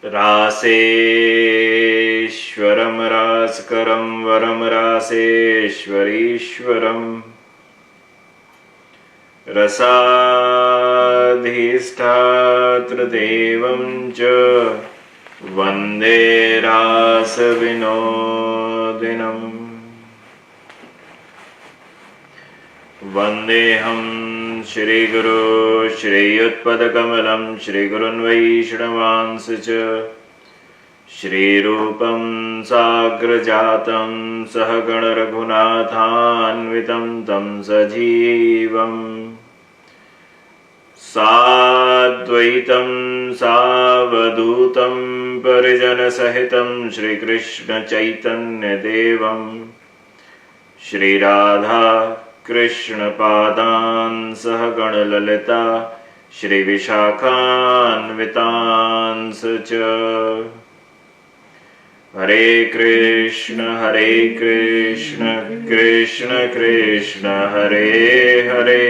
रासेश्वरं रासकरं वरं रासेश्वरीश्वरम् रसाधिष्ठातृदेवं च वन्दे रासविनोदिनम्। वन्देऽहं श्रीगुरो श्रीयुत्पदकमलं श्रीगुरुन् वैष्णवांस च श्रीरूपं साग्रजातं सहगण रघुनाथान्वितं तं सजीवम् साद्वैतं सावधूतं परिजनसहितं श्रीकृष्णचैतन्यदेवं श्रीराधा कृष्णपादान् सहगण ललिता श्रीविशाखान्वितांस च। हरे कृष्ण कृष्ण कृष्ण हरे हरे,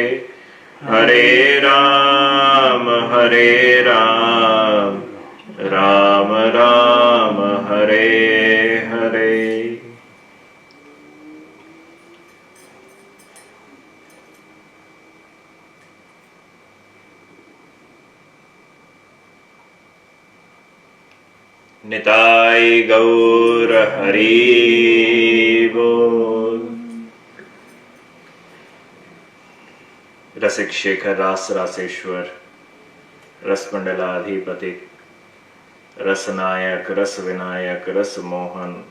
हरे राम राम राम हरे हरे। निताय गौर हरि बोल। रसिक शेखर रास रासेश्वर रस मंडलाधिपति रसनायक रस विनायक रस मोहन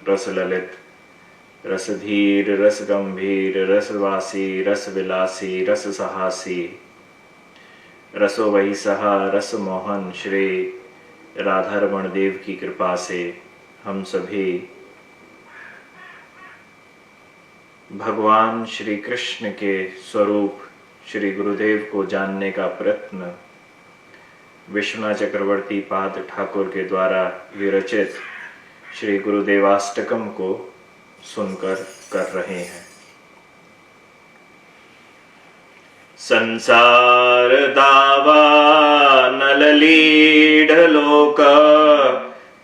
रस ललित रस धीर रस गंभीर रसवासी रस विलासी रस सहासी रसो वही सहा रस मोहन श्री राधा रमण देव की कृपा से हम सभी भगवान श्री कृष्ण के स्वरूप श्री गुरुदेव को जानने का प्रयत्न विश्वनाथ चक्रवर्ती पाद ठाकुर के द्वारा विरचित श्री गुरुदेवाष्टकम को सुनकर कर रहे हैं। संसार दावा नललीढ़ लोक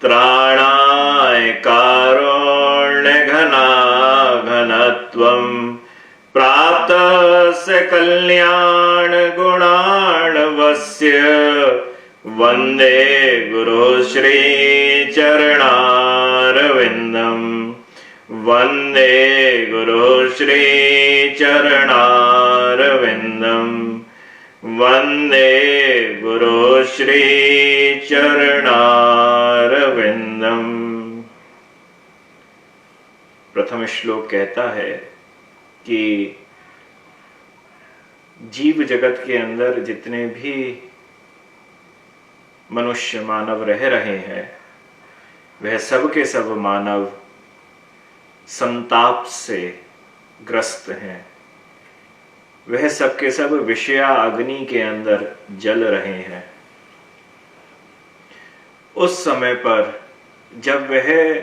त्राणाय कारुण्य घना घनत्वं प्राप्तस्य कल्याण गुणार्णवस्य वन्दे गुरु श्री चरणारविन्दम् वन्दे गुरु श्री चरणारविन्दम् वन्दे गुरु श्री चरणारविन्दम्। प्रथम श्लोक कहता है कि जीव जगत के अंदर जितने भी मनुष्य मानव रह रहे हैं वह सब के सब मानव संताप से ग्रस्त हैं। वह सब के सब विषया अग्नि के अंदर जल रहे हैं। उस समय पर जब वह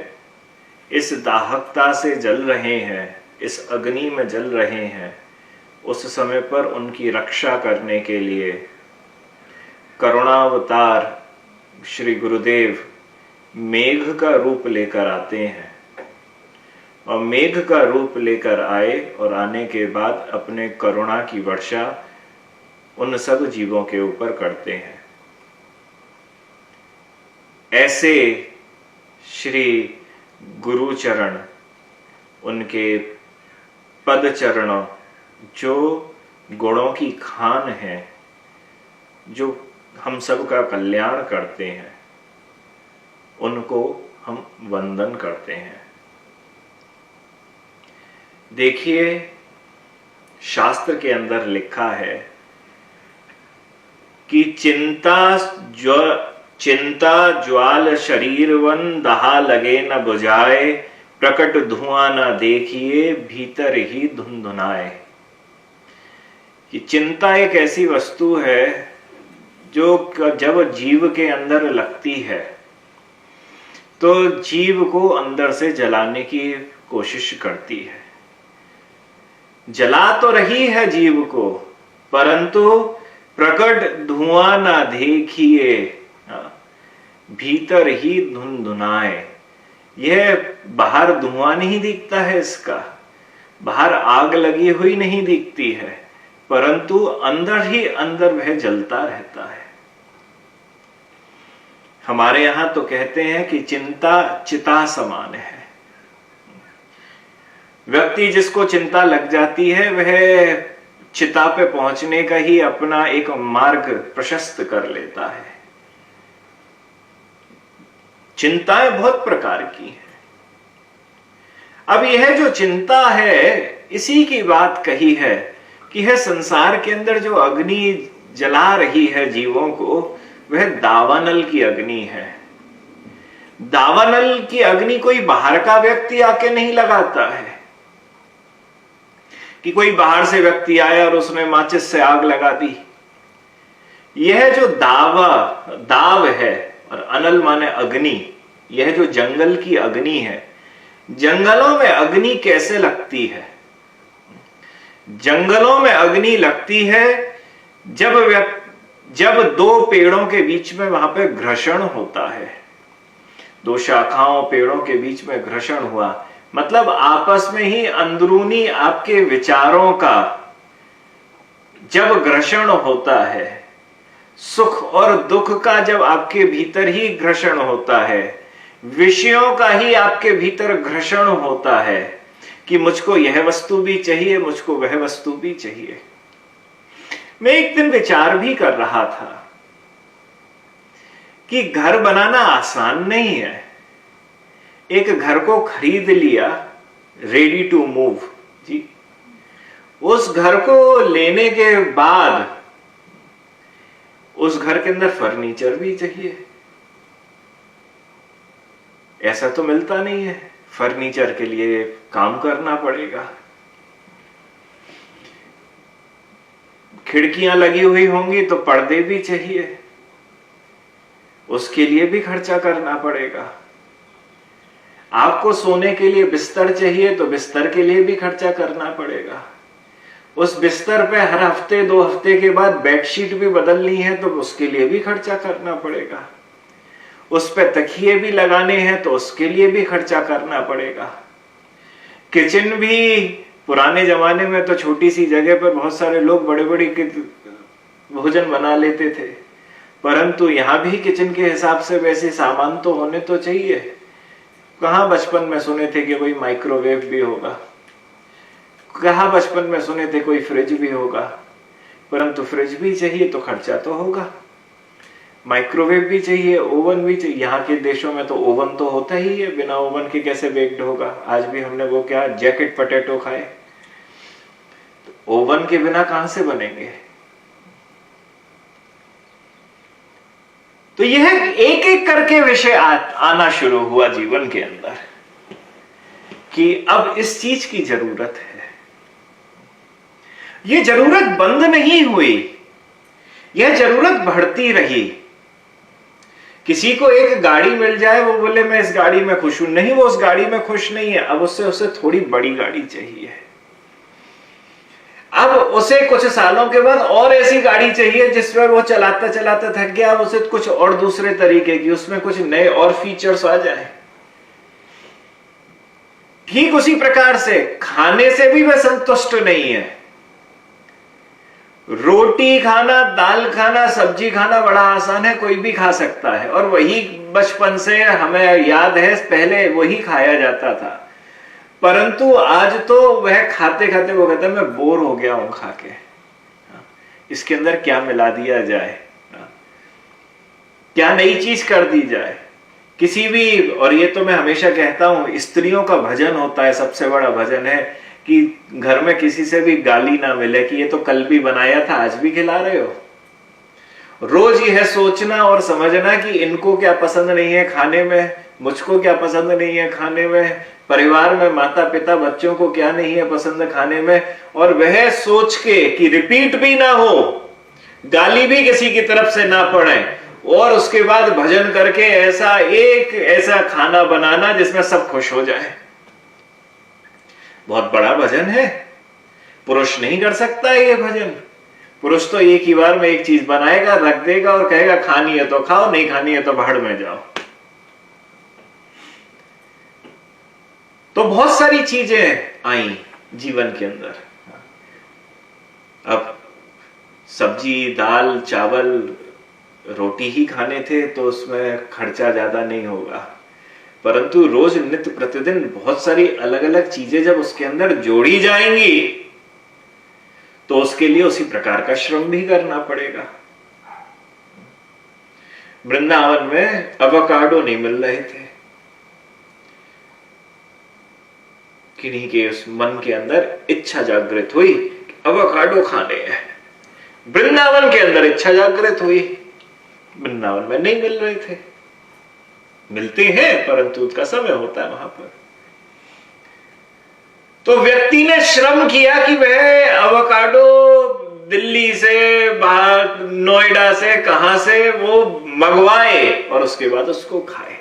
इस दाहकता से जल रहे हैं, इस अग्नि में जल रहे हैं, उस समय पर उनकी रक्षा करने के लिए करुणावतार श्री गुरुदेव मेघ का रूप लेकर आते हैं और मेघ का रूप लेकर आए और आने के बाद अपने करुणा की वर्षा उन सब जीवों के ऊपर करते हैं। ऐसे श्री गुरुचरण, उनके पद चरण जो गुणों की खान है, जो हम सब का कल्याण करते हैं, उनको हम वंदन करते हैं। देखिए, शास्त्र के अंदर लिखा है कि चिंता ज्वाल शरीरवन दहा लगे न बुझाए, प्रकट धुआं न देखिए भीतर ही धुनधुनाए। कि चिंता एक ऐसी वस्तु है जो जब जीव के अंदर लगती है तो जीव को अंदर से जलाने की कोशिश करती है। जला तो रही है जीव को, परंतु प्रकट धुआं ना देखिए भीतर ही धुनधुनाए। यह बाहर धुआं नहीं दिखता है, इसका बाहर आग लगी हुई नहीं दिखती है, परंतु अंदर ही अंदर वह जलता रहता है। हमारे यहां तो कहते हैं कि चिंता चिता समान है। व्यक्ति जिसको चिंता लग जाती है वह चिता पे पहुंचने का ही अपना एक मार्ग प्रशस्त कर लेता है। चिंताएं बहुत प्रकार की हैं। अब यह जो चिंता है, इसी की बात कही है कि यह संसार के अंदर जो अग्नि जला रही है जीवों को, वह दावानल की अग्नि है। दावानल की अग्नि कोई बाहर का व्यक्ति आके नहीं लगाता है कि कोई बाहर से व्यक्ति आया और उसने माचिस से आग लगा दी। यह जो दाव है, और अनल माने अग्नि, यह जो जंगल की अग्नि है। जंगलों में अग्नि कैसे लगती है? जंगलों में अग्नि लगती है जब दो पेड़ों के बीच में वहां पे घर्षण होता है। दो शाखाओं पेड़ों के बीच में घर्षण हुआ, मतलब आपस में ही अंदरूनी आपके विचारों का जब घर्षण होता है, सुख और दुख का जब आपके भीतर ही घर्षण होता है, विषयों का ही आपके भीतर घर्षण होता है कि मुझको यह वस्तु भी चाहिए, मुझको वह वस्तु भी चाहिए। मैं एक दिन विचार भी कर रहा था कि घर बनाना आसान नहीं है। एक घर को खरीद लिया, रेडी टू मूव जी, उस घर को लेने के बाद उस घर के अंदर फर्नीचर भी चाहिए। ऐसा तो मिलता नहीं है, फर्नीचर के लिए काम करना पड़ेगा। खिड़कियां लगी हुई होंगी तो पर्दे भी चाहिए, उसके लिए भी खर्चा करना पड़ेगा। आपको सोने के लिए बिस्तर चाहिए तो बिस्तर के लिए भी खर्चा करना पड़ेगा। उस बिस्तर पे हर हफ्ते 2 हफ्ते के बाद बेडशीट भी बदलनी है तो उसके लिए भी खर्चा करना पड़ेगा। उस पे तकिए भी लगाने हैं तो उसके लिए भी खर्चा करना पड़ेगा। किचन भी, पुराने जमाने में तो छोटी सी जगह पर बहुत सारे लोग बड़े बड़े भोजन बना लेते थे, परंतु यहां भी किचन के हिसाब से वैसे सामान तो होने तो चाहिए। कहां बचपन में सुने थे कि कोई माइक्रोवेव भी होगा, कहां बचपन में सुने थे कोई फ्रिज भी होगा, परंतु फ्रिज भी चाहिए तो खर्चा तो होगा। माइक्रोवेव भी चाहिए, ओवन भी चाहिए। यहाँ के देशों में तो ओवन तो होता ही है, बिना ओवन के कैसे बेक्ड होगा। आज भी हमने वो क्या जैकेट पोटैटो खाए, तो ओवन के बिना कहां से बनेंगे। तो यह एक एक करके विषय आना शुरू हुआ जीवन के अंदर कि अब इस चीज की जरूरत है। यह जरूरत बंद नहीं हुई, यह जरूरत बढ़ती रही। किसी को एक गाड़ी मिल जाए, वो बोले मैं इस गाड़ी में खुश हूं, नहीं वो उस गाड़ी में खुश नहीं है, अब उसे थोड़ी बड़ी गाड़ी चाहिए। अब उसे कुछ सालों के बाद और ऐसी गाड़ी चाहिए जिसमें वो चलाता चलाता थक गया, अब उसे कुछ और दूसरे तरीके की, उसमें कुछ नए और फीचर्स आ जाए। ठीक उसी प्रकार से खाने से भी वह संतुष्ट नहीं है। रोटी खाना, दाल खाना, सब्जी खाना बड़ा आसान है, कोई भी खा सकता है, और वही बचपन से हमें याद है पहले वही खाया जाता था। परंतु आज तो वह खाते खाते वो कहता है मैं बोर हो गया हूं खा के, इसके अंदर क्या मिला दिया जाए, क्या नई चीज कर दी जाए। किसी भी, और ये तो मैं हमेशा कहता हूं, स्त्रियों का भजन होता है, सबसे बड़ा भजन है कि घर में किसी से भी गाली ना मिले कि ये तो कल भी बनाया था आज भी खिला रहे हो। रोज यह सोचना और समझना कि इनको क्या पसंद नहीं है खाने में, मुझको क्या पसंद नहीं है खाने में, परिवार में माता पिता बच्चों को क्या नहीं है पसंद खाने में, और वह सोच के कि रिपीट भी ना हो, गाली भी किसी की तरफ से ना पड़े, और उसके बाद भजन करके ऐसा खाना बनाना जिसमें सब खुश हो जाए। बहुत बड़ा भजन है, पुरुष नहीं कर सकता है ये भजन। पुरुष तो एक ही बार में एक चीज बनाएगा, रख देगा और कहेगा खानी है तो खाओ, नहीं खानी है तो भाड़ में जाओ। तो बहुत सारी चीजें आई जीवन के अंदर। अब सब्जी, दाल, चावल, रोटी ही खाने थे तो उसमें खर्चा ज्यादा नहीं होगा, परंतु रोज नित्य प्रतिदिन बहुत सारी अलग अलग चीजें जब उसके अंदर जोड़ी जाएंगी तो उसके लिए उसी प्रकार का श्रम भी करना पड़ेगा। वृंदावन में अवोकाडो नहीं मिल रहे थे, किन्हीं के उस मन के अंदर इच्छा जागृत हुई अवोकाडो खाने हैं। वृंदावन के अंदर इच्छा जागृत हुई, वृंदावन में नहीं मिल रहे थे। मिलते हैं परंतु उसका समय होता है वहां पर। तो व्यक्ति ने श्रम किया कि वह अवोकाडो दिल्ली से, बाहर नोएडा से, कहां से वो मंगवाए और उसके बाद उसको खाए।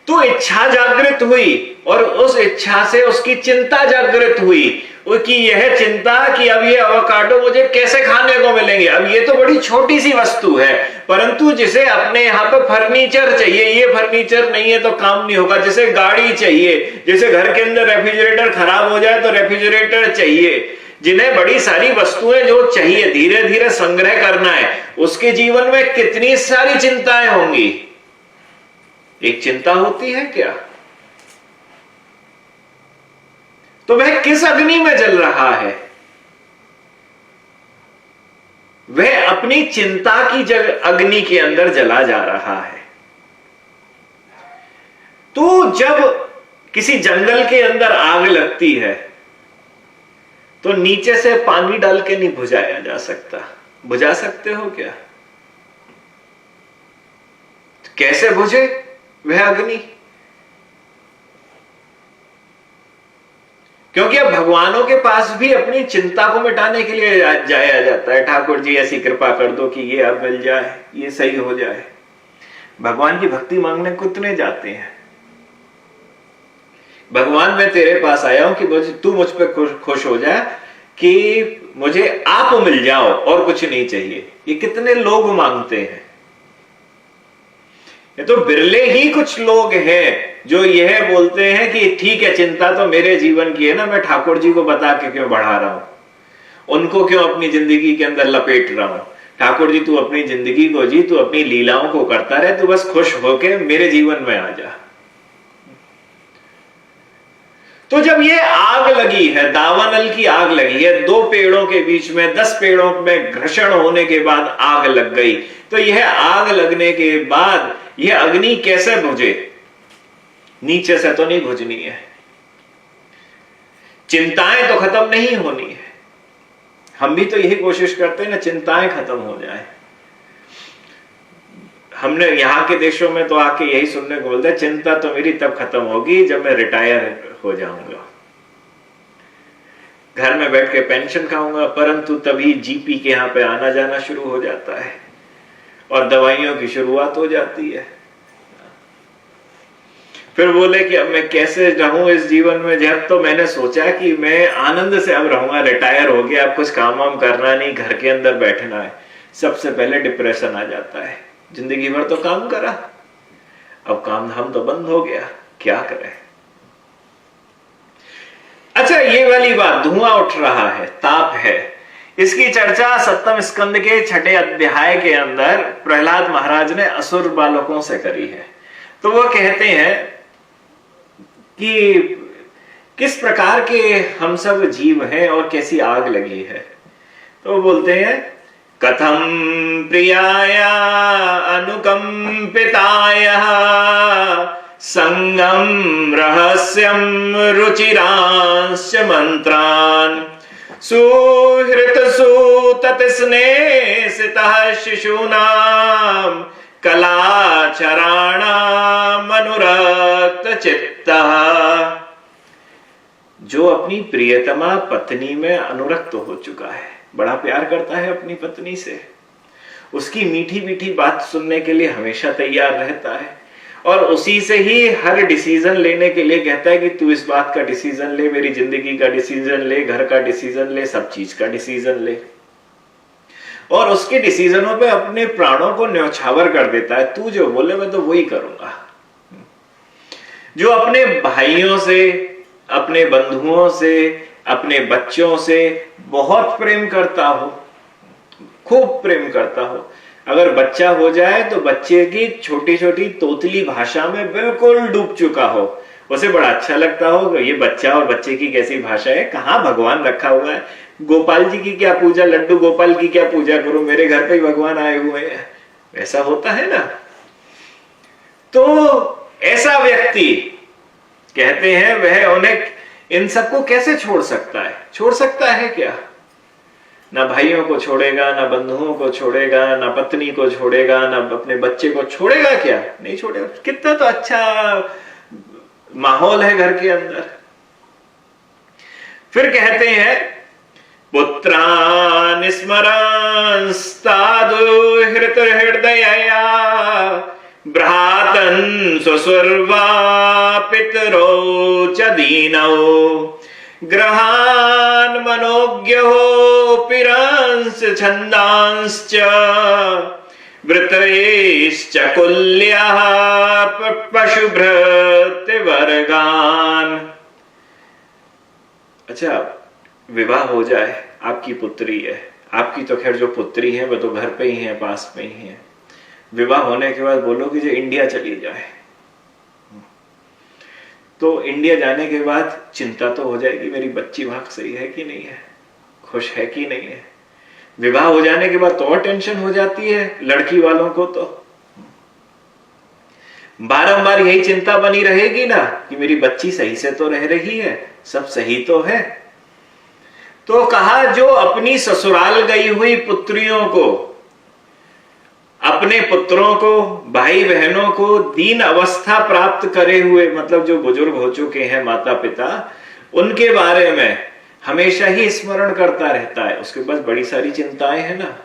तो इच्छा जागृत हुई और उस इच्छा से उसकी चिंता जागृत हुई कि यह चिंता कि अब ये अवोकाडो मुझे कैसे खाने को मिलेंगे। अब ये तो बड़ी छोटी सी वस्तु है, परंतु जिसे अपने यहाँ पे फर्नीचर चाहिए, ये फर्नीचर नहीं है तो काम नहीं होगा। जिसे गाड़ी चाहिए, जैसे घर के अंदर रेफ्रिजरेटर खराब हो जाए तो रेफ्रिजरेटर चाहिए, जिन्हें बड़ी सारी वस्तुएं जो चाहिए धीरे धीरे संग्रह करना है, उसके जीवन में कितनी सारी चिंताएं होंगी। एक चिंता होती है क्या? तो वह किस अग्नि में जल रहा है? वह अपनी चिंता की अग्नि के अंदर जला जा रहा है। तो जब किसी जंगल के अंदर आग लगती है तो नीचे से पानी डाल के नहीं बुझाया जा सकता। बुझा सकते हो क्या? कैसे बुझे वह अग्नि? क्योंकि अब भगवानों के पास भी अपनी चिंता को मिटाने के लिए जाया जाता है। ठाकुर जी ऐसी कृपा कर दो कि ये अब मिल जाए, ये सही हो जाए। भगवान की भक्ति मांगने कितने जाते हैं। भगवान मैं तेरे पास आया हूं कि तू मुझ पर खुश हो जाए, कि मुझे आप मिल जाओ और कुछ नहीं चाहिए। ये कितने लोग मांगते हैं। ये तो बिरले ही कुछ लोग हैं जो यह बोलते हैं कि ठीक है चिंता तो मेरे जीवन की है ना, मैं ठाकुर जी को बता के क्यों बढ़ा रहा हूं, उनको क्यों अपनी जिंदगी के अंदर लपेट रहा हूं। ठाकुर जी तू अपनी जिंदगी को जी, तू अपनी लीलाओं को करता रहे, तू बस खुश होके मेरे जीवन में आ जा। तो जब ये आग लगी है, दावानल की आग लगी है, 2 पेड़ों के बीच में 10 पेड़ों में घर्षण होने के बाद आग लग गई, तो यह आग लगने के बाद यह अग्नि कैसे बुझे? नीचे से तो नहीं बुझनी है। चिंताएं तो खत्म नहीं होनी है। हम भी तो यही कोशिश करते हैं ना, चिंताएं खत्म हो जाए। हमने यहाँ के देशों में तो आके यही सुनने को बोलते हैं, चिंता तो मेरी तब खत्म होगी जब मैं रिटायर हो जाऊंगा, घर में बैठ के पेंशन खाऊंगा। परंतु तभी जीपी के यहाँ पे आना जाना शुरू हो जाता है और दवाइयों की शुरुआत हो जाती है। फिर बोले कि अब मैं कैसे रहूं इस जीवन में, जब तो मैंने सोचा कि मैं आनंद से अब रहूंगा, रिटायर हो गया, अब कुछ काम वाम करना नहीं, घर के अंदर बैठना है। सबसे पहले डिप्रेशन आ जाता है। जिंदगी भर तो काम करा, अब काम धाम तो बंद हो गया, क्या करें। अच्छा, ये वाली बात, धुआं उठ रहा है, ताप है, इसकी चर्चा 7वें स्कंद के 6ठे अध्याय के अंदर प्रहलाद महाराज ने असुर बालकों से करी है। तो वो कहते हैं कि किस प्रकार के हम सब जीव हैं और कैसी आग लगी है। तो वो बोलते हैं, कथम प्रियाया अनुकंपिताय संगम रहस्यम रुचिरांश्च मंत्रान् सुहृत सुतत स्नेसितः शिशूनां कलाचराणाम अनुरक्त चित्तः। जो अपनी प्रियतमा पत्नी में अनुरक्त हो चुका है, बड़ा प्यार करता है अपनी पत्नी से, उसकी मीठी मीठी बात सुनने के लिए हमेशा तैयार रहता है, और उसी से ही हर डिसीजन लेने के लिए कहता है कि तू इस बात का डिसीजन ले, मेरी जिंदगी का डिसीजन ले, घर का डिसीजन ले, सब चीज का डिसीजन ले। और उसके डिसीजनों पे अपने प्राणों को न्यौछावर कर देता है, तू जो बोले मैं तो वही करूंगा। जो अपने भाइयों से, अपने बंधुओं से, अपने बच्चों से बहुत प्रेम करता हो, खूब प्रेम करता हो, अगर बच्चा हो जाए तो बच्चे की छोटी छोटी तोतली भाषा में बिल्कुल डूब चुका हो, उसे बड़ा अच्छा लगता हो ये बच्चा और बच्चे की कैसी भाषा है, कहां भगवान रखा हुआ है, गोपाल जी की क्या पूजा, लड्डू गोपाल की क्या पूजा करूं, मेरे घर पे ही भगवान आए हुए हैं, ऐसा होता है ना। तो ऐसा व्यक्ति कहते हैं वह उन्हें इन सबको कैसे छोड़ सकता है, छोड़ सकता है क्या? ना भाइयों को छोड़ेगा, ना बंधुओं को छोड़ेगा, ना पत्नी को छोड़ेगा, ना अपने बच्चे को छोड़ेगा, क्या नहीं छोड़ेगा। कितना तो अच्छा माहौल है घर के अंदर। फिर कहते हैं पुत्रान् स्मरंस्तादु हृदया भ्रातन् स्वसुर्वा पितरो च दीनौ ग्रहान् मनोज्ञो पिरांस छन्दांश्च वृतैश्च कुल्याः पशुभृत्यवर्गान्। अच्छा, विवाह हो जाए, आपकी पुत्री है, आपकी तो खैर जो पुत्री है वह तो घर पे ही है, पास में ही है। विवाह होने के बाद बोलो कि जो इंडिया चली जाए, तो इंडिया जाने के बाद चिंता तो हो जाएगी मेरी बच्ची वहां सही है कि नहीं है, खुश है कि नहीं है। विवाह हो जाने के बाद तो और टेंशन हो जाती है लड़की वालों को, तो बारंबार यही चिंता बनी रहेगी ना कि मेरी बच्ची सही से तो रह रही है, सब सही तो है। तो कहा जो अपनी ससुराल गई हुई पुत्रियों को, अपने पुत्रों को, भाई बहनों को दीन अवस्था प्राप्त करे हुए, मतलब जो बुजुर्ग हो चुके हैं माता पिता, उनके बारे में हमेशा ही स्मरण करता रहता है। उसके पास बड़ी सारी चिंताएं हैं ना,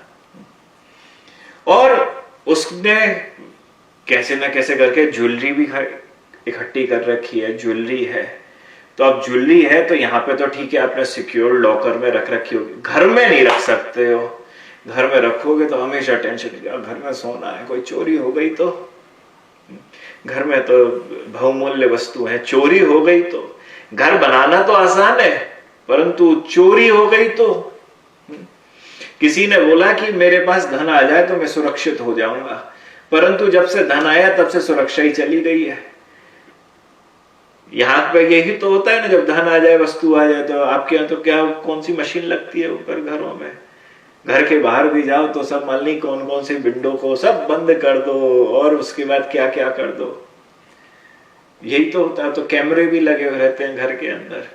और उसने कैसे ना कैसे करके ज्वेलरी भी इकट्ठी कर रखी है। ज्वेलरी है तो अब ज्वेलरी है तो यहाँ पे तो ठीक है, आपने सिक्योर लॉकर में रख रखी होगी, घर में नहीं रख सकते हो। घर में रखोगे तो हमेशा टेंशन, घर में सोना है, कोई चोरी हो गई तो, घर में तो बहुमूल्य वस्तु है, चोरी हो गई तो, घर बनाना तो आसान है परंतु चोरी हो गई तो। किसी ने बोला कि मेरे पास धन आ जाए तो मैं सुरक्षित हो जाऊंगा, परंतु जब से धन आया तब से सुरक्षा ही चली गई है। यहाँ पे यही तो होता है ना, जब धन आ जाए, वस्तु आ जाए, तो आपके यहाँ तो क्या कौन सी मशीन लगती है ऊपर घरों में, घर के बाहर भी जाओ तो सब मालूम नहीं कौन कौन सी विंडो को सब बंद कर दो और उसके बाद क्या क्या कर दो, यही तो होता है। तो कैमरे भी लगे हुए रहते हैं घर के अंदर।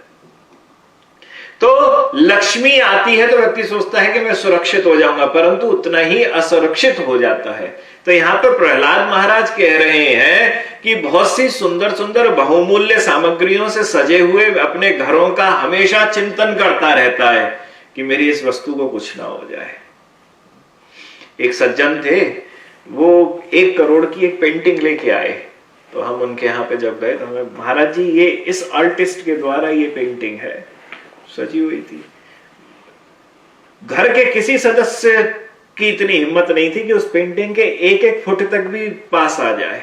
तो लक्ष्मी आती है तो व्यक्ति सोचता है कि मैं सुरक्षित हो जाऊंगा, परंतु उतना ही असुरक्षित हो जाता है। तो यहाँ पे प्रहलाद महाराज कह रहे हैं कि बहुत सी सुंदर सुंदर बहुमूल्य सामग्रियों से सजे हुए अपने घरों का हमेशा चिंतन करता रहता है कि मेरी इस वस्तु को कुछ ना हो जाए। एक सज्जन थे, वो 1 करोड़ की एक पेंटिंग लेके आए, तो हम उनके यहाँ पे जब गए तो हमें, महाराज जी ये इस आर्टिस्ट के द्वारा ये पेंटिंग है, सजी हुई थी। घर के किसी सदस्य की इतनी हिम्मत नहीं थी कि उस पेंटिंग के 1-1 फुट तक भी पास आ जाए।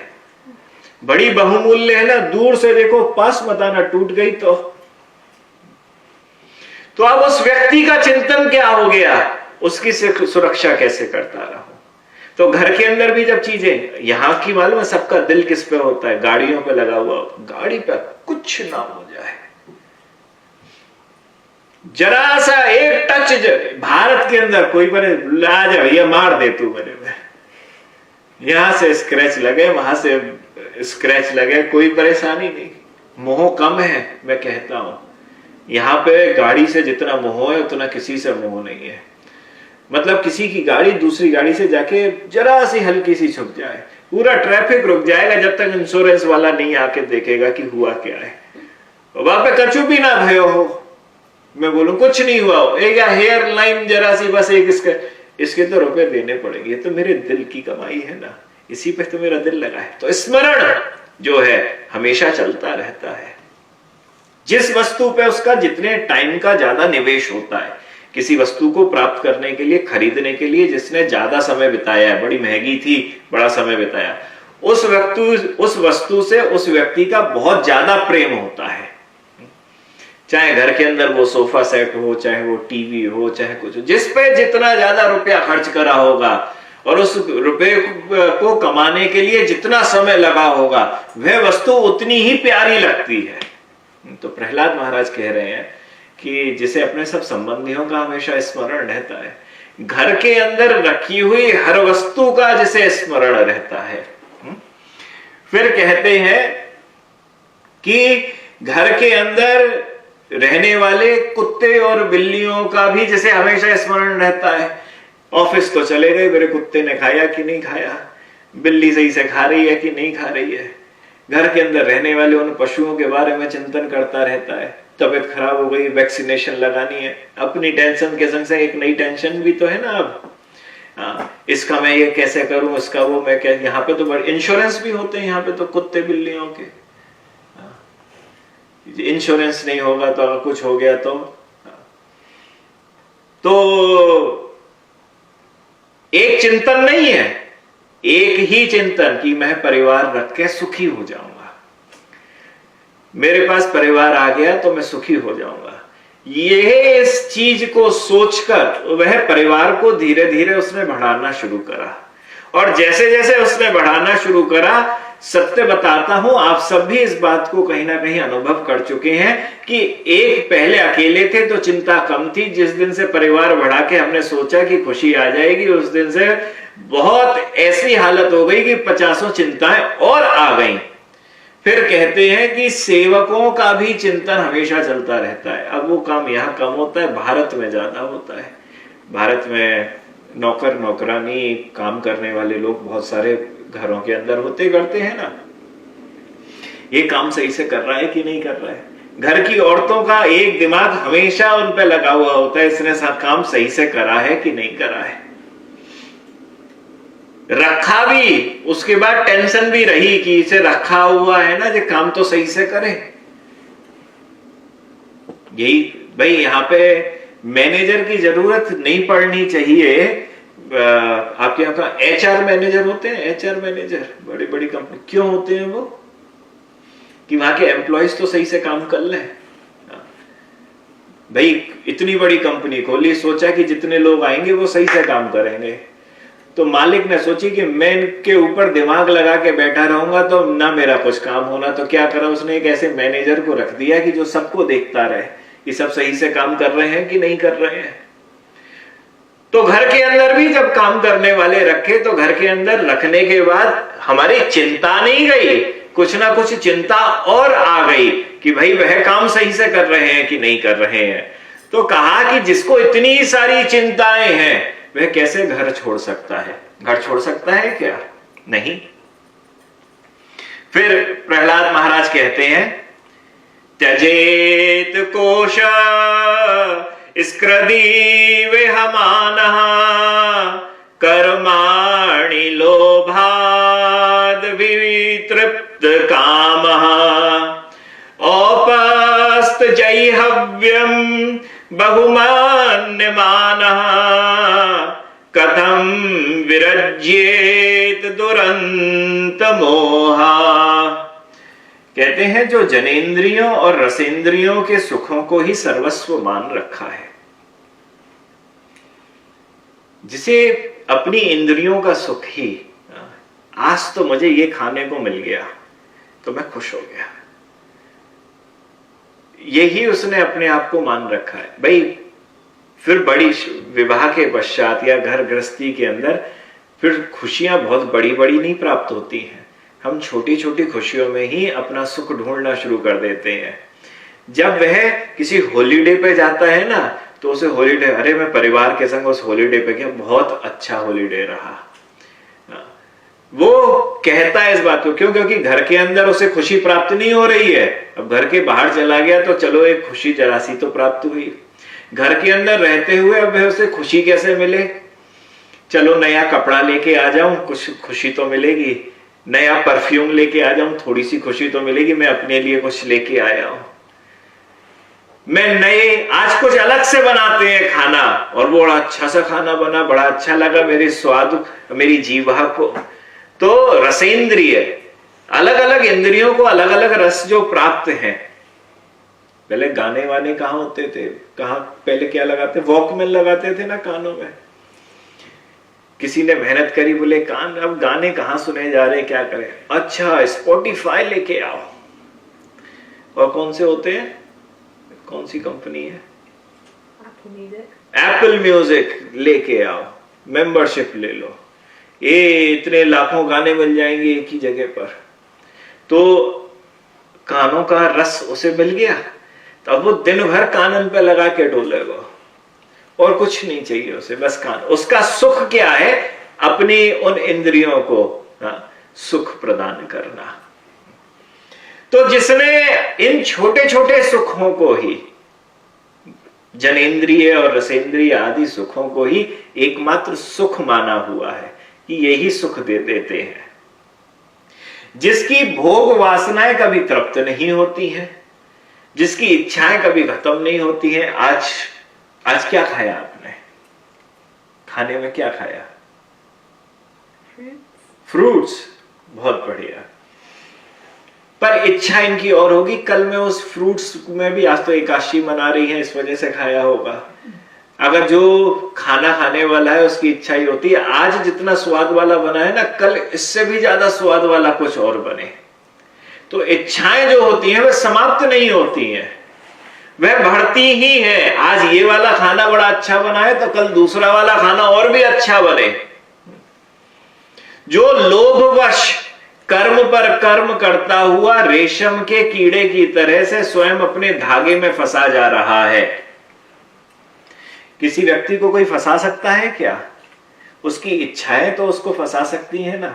बड़ी बहुमूल्य है ना, दूर से देखो, पास मत आना, टूट गई तो अब उस व्यक्ति का चिंतन क्या हो गया, उसकी सुरक्षा कैसे करता रहो। तो घर के अंदर भी जब चीजें, यहां की मालूम है सबका दिल किस पे होता है, गाड़ियों पे लगा हुआ, गाड़ी पे कुछ ना हो जाए, जरा सा एक टच। भारत के अंदर कोई पर ला जा भैया मार दे तू मेरे में, यहां से स्क्रैच लगे, वहां से स्क्रैच लगे, कोई परेशानी नहीं, मोह कम है। मैं कहता हूं यहां पे गाड़ी से जितना मोह है उतना किसी से मोह नहीं है। मतलब किसी की गाड़ी दूसरी गाड़ी से जाके जरा सी हल्की सी छुप जाए, पूरा ट्रैफिक रुक जाएगा जब तक इंश्योरेंस वाला नहीं आके देखेगा कि हुआ क्या है। वहां पे कछु भी ना भयो हो, मैं बोलूं कुछ नहीं हुआ हो, एक हेयर लाइन जरा सी बस एक इसके तो रुपए देने पड़ेंगे, ये तो मेरे दिल की कमाई है ना, इसी पे तो मेरा दिल लगा है। तो स्मरण जो है हमेशा चलता रहता है। जिस वस्तु पे उसका जितने टाइम का ज्यादा निवेश होता है, किसी वस्तु को प्राप्त करने के लिए, खरीदने के लिए जिसने ज्यादा समय बिताया है, बड़ी महंगी थी, बड़ा समय बिताया, उस वस्तु से उस व्यक्ति का बहुत ज्यादा प्रेम होता है। चाहे घर के अंदर वो सोफा सेट हो, चाहे वो टीवी हो, चाहे कुछ हो, जिस पे जितना ज्यादा रुपया खर्च करा होगा और उस रुपए को कमाने के लिए जितना समय लगा होगा, वह वस्तु उतनी ही प्यारी लगती है। तो प्रहलाद महाराज कह रहे हैं कि जिसे अपने सब संबंधियों का हमेशा स्मरण रहता है, घर के अंदर रखी हुई हर वस्तु का जिसे स्मरण रहता है। फिर कहते हैं कि घर के अंदर रहने वाले कुत्ते और बिल्लियों का भी जिसे हमेशा स्मरण रहता है। ऑफिस तो चले गए, मेरे कुत्ते ने खाया कि नहीं खाया, बिल्ली सही से खा रही है कि नहीं खा रही है। घर के अंदर रहने वाले उन पशुओं के बारे में चिंतन करता रहता है। तबीयत खराब हो गई, वैक्सीनेशन लगानी है, अपनी टेंशन के संग से एक नई टेंशन भी तो है ना अब। इसका मैं ये कैसे करूं, इसका वो मैं क्या, यहाँ पे तो बड़े इंश्योरेंस भी होते हैं यहाँ पे तो कुत्ते बिल्लियों के। इंश्योरेंस नहीं होगा तो अगर कुछ हो गया तो एक चिंतन नहीं है, एक ही चिंतन कि मैं परिवार रख के सुखी हो जाऊंगा, मेरे पास परिवार आ गया तो मैं सुखी हो जाऊंगा। यह इस चीज को सोचकर वह परिवार को धीरे धीरे उसने बढ़ाना शुरू करा। और जैसे जैसे उसने बढ़ाना शुरू करा, सत्य बताता हूं, आप सब भी इस बात को कहीं ना कहीं अनुभव कर चुके हैं कि एक पहले अकेले थे तो चिंता कम थी, जिस दिन से परिवार बढ़ा के हमने सोचा कि खुशी आ जाएगी, उस दिन से बहुत ऐसी हालत हो गई कि 50 चिंताएं और आ गई। फिर कहते हैं कि सेवकों का भी चिंतन हमेशा चलता रहता है। अब वो काम यहां कम होता है, भारत में ज्यादा होता है। भारत में नौकर नौकरानी काम करने वाले लोग बहुत सारे घरों के अंदर होते करते हैं ना, ये काम सही से कर रहा है कि नहीं कर रहा है। घर की औरतों का एक दिमाग हमेशा उन पे लगा हुआ होता है, इसने सब काम सही से करा है कि नहीं करा है। रखा भी, उसके बाद टेंशन भी रही कि इसे रखा हुआ है ना, जो काम तो सही से करे। यही भाई, यहां पे मैनेजर की जरूरत नहीं पड़नी चाहिए। आपके यहाँ का एचआर मैनेजर होते हैं, एचआर मैनेजर बड़ी बड़ी कंपनी क्यों होते हैं वो, कि वहां के एम्प्लॉयज तो सही से काम कर लें। भाई इतनी बड़ी कंपनी खोली, सोचा कि जितने लोग आएंगे वो सही से काम करेंगे, तो मालिक ने सोची कि मैं इनके ऊपर दिमाग लगा के बैठा रहूंगा तो ना मेरा कुछ काम होना। तो क्या करा उसने, एक ऐसे मैनेजर को रख दिया कि जो सबको देखता रहे कि सब सही से काम कर रहे हैं कि नहीं कर रहे हैं। तो घर के अंदर भी जब काम करने वाले रखे, तो घर के अंदर रखने के बाद हमारी चिंता नहीं गई, कुछ ना कुछ चिंता और आ गई कि भाई वह काम सही से कर रहे हैं कि नहीं कर रहे हैं। तो कहा कि जिसको इतनी सारी चिंताएं हैं वह कैसे घर छोड़ सकता है। घर छोड़ सकता है क्या? नहीं। फिर प्रहलाद महाराज कहते हैं, त्यजेत कोश स्क्रदी विहमानः कर्माणि लोभाद वितृप्त कामः औपस्त जैहव्यम बहुमान्यमानः कथम विरज्येत दुरंत मोहा। कहते हैं जो जनेंद्रियों और रसेंद्रियों के सुखों को ही सर्वस्व मान रखा है, जिसे अपनी इंद्रियों का सुख ही, आज तो मुझे ये खाने को मिल गया तो मैं खुश हो गया, यही उसने अपने आप को मान रखा है। भाई फिर बड़ी विवाह के पश्चात या घर गृहस्थी के अंदर फिर खुशियां बहुत बड़ी बड़ी नहीं प्राप्त होती हैं। हम छोटी छोटी खुशियों में ही अपना सुख ढूंढना शुरू कर देते हैं। जब वह किसी हॉलीडे पे जाता है ना, तो उसे हॉलीडे, अरे मैं परिवार के संग उस हॉलीडे पे गया, बहुत अच्छा हॉलीडे रहा, वो कहता है इस बात को। क्यों? क्योंकि घर के अंदर उसे खुशी प्राप्त नहीं हो रही है। अब घर के बाहर चला गया तो चलो एक खुशी जरा सी तो प्राप्त हुई। घर के अंदर रहते हुए अब उसे खुशी कैसे मिले? चलो नया कपड़ा लेके आ जाऊं, कुछ खुशी तो मिलेगी। नया परफ्यूम लेके आ जाऊं, थोड़ी सी खुशी तो मिलेगी, मैं अपने लिए कुछ लेके आया हूं। मैं नए आज कुछ अलग से बनाते हैं खाना, और वो बड़ा अच्छा सा खाना बना, बड़ा अच्छा लगा मेरे स्वाद, मेरी जीवा को। तो रसेंद्रिय, अलग अलग इंद्रियों को अलग अलग रस जो प्राप्त हैं। पहले गाने वाने कहां होते थे, कहां पहले क्या लगाते, वॉकमैन लगाते थे ना कानों में। किसी ने मेहनत करी, बोले कान अब गाने कहां सुने जा रहे, क्या करें, अच्छा स्पॉटिफाई लेके आओ। और कौन से होते हैं, कौन सी कंपनी है, एप्पल म्यूजिक लेके आओ, मेंबरशिप ले लो, ये इतने लाखों गाने मिल जाएंगे एक ही जगह पर। तो कानों का रस उसे मिल गया, तो अब वो दिन भर कानन पे लगा के डोलेगा, और कुछ नहीं चाहिए उसे, बस कान। उसका सुख क्या है, अपनी उन इंद्रियों को सुख प्रदान करना। तो जिसने इन छोटे छोटे सुखों को ही, जनेंद्रिय और रसेंद्रिय आदि सुखों को ही एकमात्र सुख माना हुआ है कि यही सुख दे देते हैं, जिसकी भोग वासनाएं कभी तृप्त नहीं होती हैं, जिसकी इच्छाएं कभी खत्म नहीं होती हैं। आज क्या खाया आपने, खाने में क्या खाया, फ्रूट्स, बहुत बढ़िया। पर इच्छा इनकी और होगी, कल में उस फ्रूट्स में भी, आज तो एकादशी मना रही है इस वजह से खाया होगा। अगर जो खाना खाने वाला है उसकी इच्छा ही होती है आज जितना स्वाद वाला बना है ना, कल इससे भी ज्यादा स्वाद वाला कुछ और बने। तो इच्छाएं जो होती हैं वह समाप्त नहीं होती हैं, वह बढ़ती ही है। आज ये वाला खाना बड़ा अच्छा बना है तो कल दूसरा वाला खाना और भी अच्छा बने। जो लोभवश कर्म पर कर्म करता हुआ रेशम के कीड़े की तरह से स्वयं अपने धागे में फंसा जा रहा है। किसी व्यक्ति को कोई फंसा सकता है क्या? उसकी इच्छाएं तो उसको फंसा सकती हैं ना।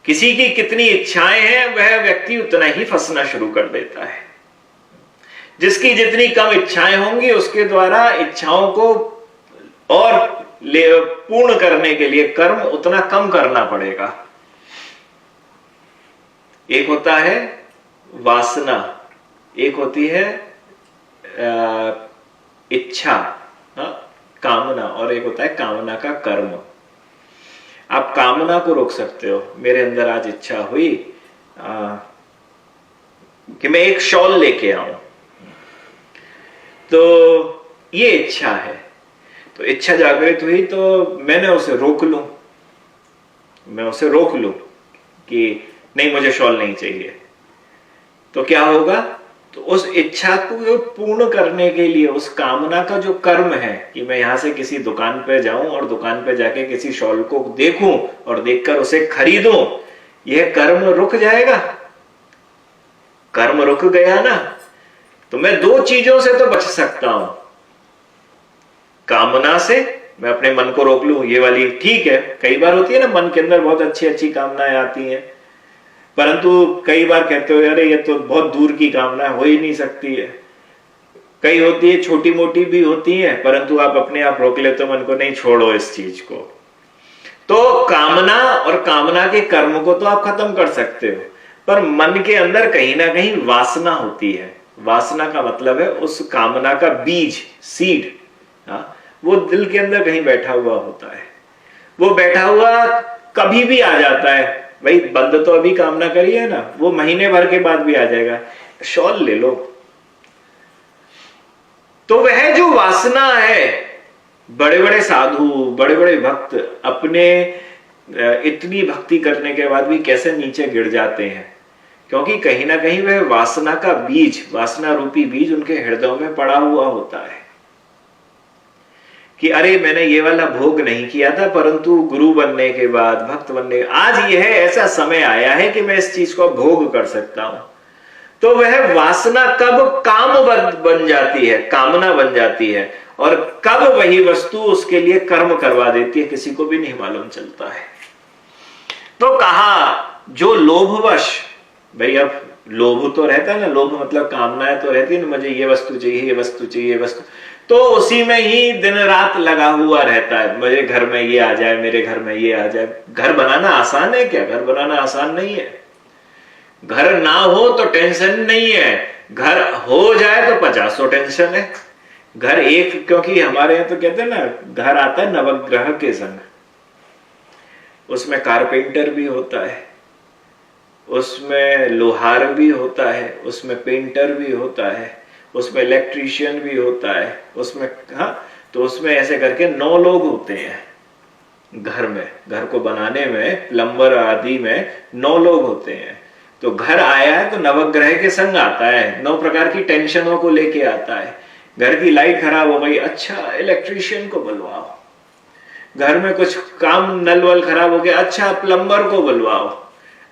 किसी की कितनी इच्छाएं हैं वह व्यक्ति उतना ही फंसना शुरू कर देता है। जिसकी जितनी कम इच्छाएं होंगी उसके द्वारा इच्छाओं को और पूर्ण करने के लिए कर्म उतना कम करना पड़ेगा। एक होता है वासना, एक होती है इच्छा, कामना, और एक होता है कामना का कर्म। आप कामना को रोक सकते हो। मेरे अंदर आज इच्छा हुई कि मैं एक शॉल लेके आऊं, तो ये इच्छा है। तो इच्छा जागृत हुई तो मैंने उसे रोक लूं, मैं उसे रोक लूं कि नहीं मुझे शॉल नहीं चाहिए। तो क्या होगा? तो उस इच्छा को पूर्ण करने के लिए उस कामना का जो कर्म है कि मैं यहां से किसी दुकान पे जाऊं और दुकान पे जाके किसी शॉल को देखूं और देखकर उसे खरीदूं, यह कर्म रुक जाएगा। कर्म रुक गया ना, तो मैं दो चीजों से तो बच सकता हूं। कामना से मैं अपने मन को रोक लूं, ये वाली ठीक है। कई बार होती है ना मन के अंदर बहुत अच्छी अच्छी कामनाएं आती हैं, परंतु कई बार कहते हो अरे ये तो बहुत दूर की कामना हो ही नहीं सकती है। कई होती है छोटी मोटी भी होती है, परंतु आप अपने आप रोक लेते हो मन को, नहीं छोड़ो इस चीज को। तो कामना और कामना के कर्म को तो आप खत्म कर सकते हो, पर मन के अंदर कहीं ना कहीं वासना होती है। वासना का मतलब है उस कामना का बीज, सीड, वो दिल के अंदर कहीं बैठा हुआ होता है। वो बैठा हुआ कभी भी आ जाता है। भाई बंद तो अभी कामना करी है ना, वो महीने भर के बाद भी आ जाएगा। शॉल ले लो। तो वह जो वासना है, बड़े बड़े साधु, बड़े बड़े भक्त अपने इतनी भक्ति करने के बाद भी कैसे नीचे गिर जाते हैं, क्योंकि कहीं ना कहीं वह वासना का बीज, वासना रूपी बीज उनके हृदयों में पड़ा हुआ होता है कि अरे मैंने ये वाला भोग नहीं किया था, परंतु गुरु बनने के बाद, भक्त बनने, आज यह ऐसा समय आया है कि मैं इस चीज को भोग कर सकता हूं। तो वह वासना कब काम बन जाती है, कामना बन जाती है, और कब वही वस्तु उसके लिए कर्म करवा देती है, किसी को भी नहीं मालूम चलता है। तो कहा जो लोभवश, भाई अब लोभ तो रहता है ना, लोभ मतलब कामनाएं तो रहती है ना, मुझे ये वस्तु चाहिए, ये वस्तु चाहिए, ये वस्तु, तो उसी में ही दिन रात लगा हुआ रहता है, मेरे घर में ये आ जाए, मेरे घर में ये आ जाए। घर बनाना आसान है क्या? घर बनाना आसान नहीं है। घर ना हो तो टेंशन नहीं है, घर हो जाए तो 50 टेंशन है। घर एक, क्योंकि हमारे यहाँ तो कहते हैं ना, घर आता है नवग्रह के संग। उसमें कारपेंटर भी होता है, उसमें लोहार भी होता है, उसमें पेंटर भी होता है, उसमें इलेक्ट्रीशियन भी होता है, उसमें, हाँ, तो उसमें ऐसे करके 9 लोग होते हैं घर में। घर को बनाने में, प्लम्बर आदि में 9 लोग होते हैं। तो घर आया है तो नवग्रह के संग आता है, 9 प्रकार की टेंशनों को लेके आता है। घर की लाइट खराब हो गई, अच्छा इलेक्ट्रीशियन को बुलवाओ। घर में कुछ काम, नल वल खराब हो गया, अच्छा प्लम्बर को बुलवाओ।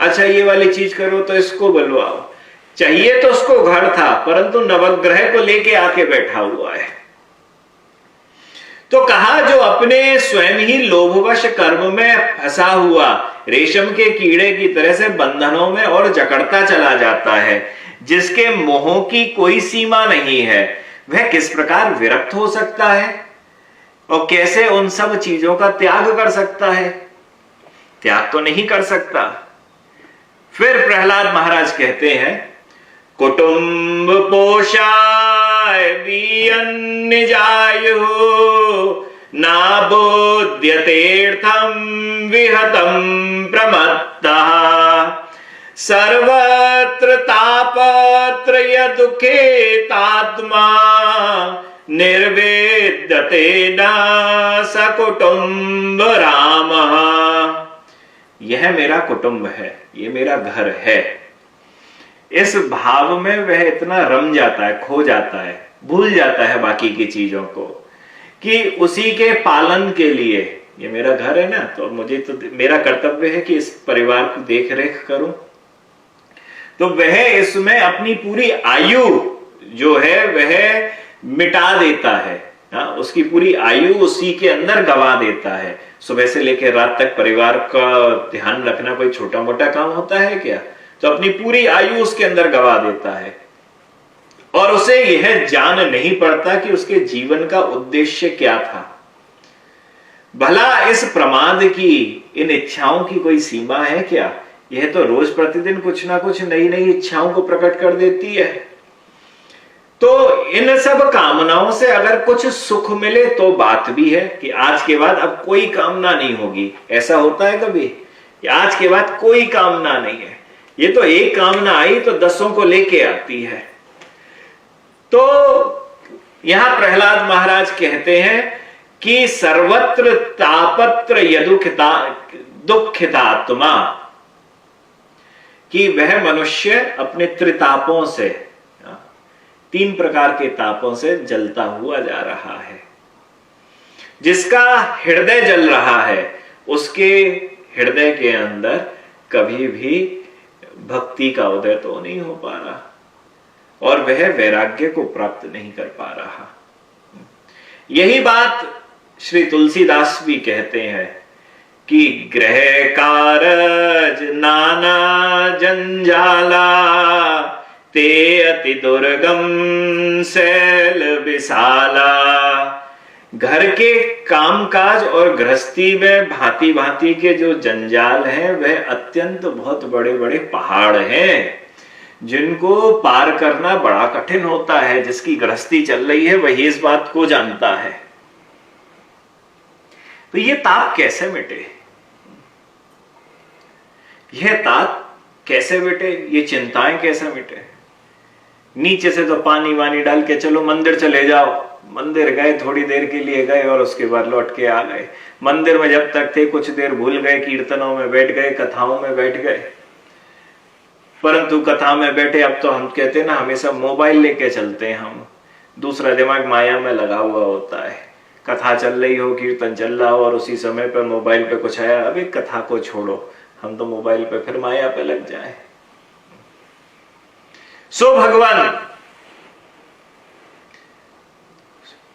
अच्छा ये वाली चीज करो तो इसको बुलवाओ। चाहिए तो उसको घर था, परंतु नवग्रह को लेके आके बैठा हुआ है। तो कहा, जो अपने स्वयं ही लोभवश कर्म में फंसा हुआ रेशम के कीड़े की तरह से बंधनों में और जकड़ता चला जाता है, जिसके मोहों की कोई सीमा नहीं है, वह किस प्रकार विरक्त हो सकता है और कैसे उन सब चीजों का त्याग कर सकता है? त्याग तो नहीं कर सकता। फिर प्रहलाद महाराज कहते हैं, कुटुंब पोषाय भी अन्य जाय हो, ना बोध्यतेर्थम विहतम प्रमत्तः, सर्वत्र तापत्रय दुखेतात्मा, निर्वेद्यते न सकुटुंब रामः। यह मेरा कुटुंब है, ये मेरा घर है। इस भाव में वह इतना रम जाता है, खो जाता है, भूल जाता है बाकी की चीजों को, कि उसी के पालन के लिए, ये मेरा घर है ना, तो मुझे तो मेरा कर्तव्य है कि इस परिवार को देख रेख करूं। तो वह इसमें अपनी पूरी आयु जो है वह मिटा देता है। उसकी पूरी आयु उसी के अंदर गवा देता है। सुबह से लेकर रात तक परिवार का ध्यान रखना कोई छोटा मोटा काम होता है क्या? तो अपनी पूरी आयु उसके अंदर गवा देता है और उसे यह जान नहीं पड़ता कि उसके जीवन का उद्देश्य क्या था। भला इस प्रमाद की, इन इच्छाओं की कोई सीमा है क्या? यह तो रोज प्रतिदिन कुछ ना कुछ नई नई इच्छाओं को प्रकट कर देती है। तो इन सब कामनाओं से अगर कुछ सुख मिले तो बात भी है कि आज के बाद अब कोई कामना नहीं होगी। ऐसा होता है कभी कि आज के बाद कोई कामना नहीं है? ये तो एक कामना आई तो 10 को लेके आती है। तो यहां प्रहलाद महाराज कहते हैं कि सर्वत्र तापत्र यदुखिता दुखितात्मा, कि वह मनुष्य अपने त्रितापों से, 3 प्रकार के तापों से जलता हुआ जा रहा है। जिसका हृदय जल रहा है उसके हृदय के अंदर कभी भी भक्ति का उदय तो नहीं हो पा रहा और वह वैराग्य को प्राप्त नहीं कर पा रहा। यही बात श्री तुलसीदास भी कहते हैं कि ग्रह कारज नाना जंजाला, ते अति दुर्गम शैल विशाला। घर के कामकाज और गृहस्थी में भांति भांति के जो जंजाल हैं वह अत्यंत बहुत बड़े बड़े पहाड़ हैं, जिनको पार करना बड़ा कठिन होता है। जिसकी गृहस्थी चल रही है वही इस बात को जानता है। तो ये ताप कैसे मिटे? यह ताप कैसे मिटे? ये चिंताएं कैसे मिटे? नीचे से तो पानी वानी डाल के चलो मंदिर चले जाओ। मंदिर गए, थोड़ी देर के लिए गए और उसके बाद लौट के आ गए। मंदिर में जब तक थे कुछ देर भूल गए, कीर्तनों में बैठ गए, कथाओं में बैठ गए। परंतु कथा में बैठे, अब तो हम कहते हैं ना, हमेशा मोबाइल लेके चलते हैं हम। दूसरा दिमाग माया में लगा हुआ होता है। कथा चल रही हो, कीर्तन चल रहा हो और उसी समय पर मोबाइल पे कुछ आया, अभी कथा को छोड़ो, हम तो मोबाइल पे फिर माया पे लग जाए। सो भगवान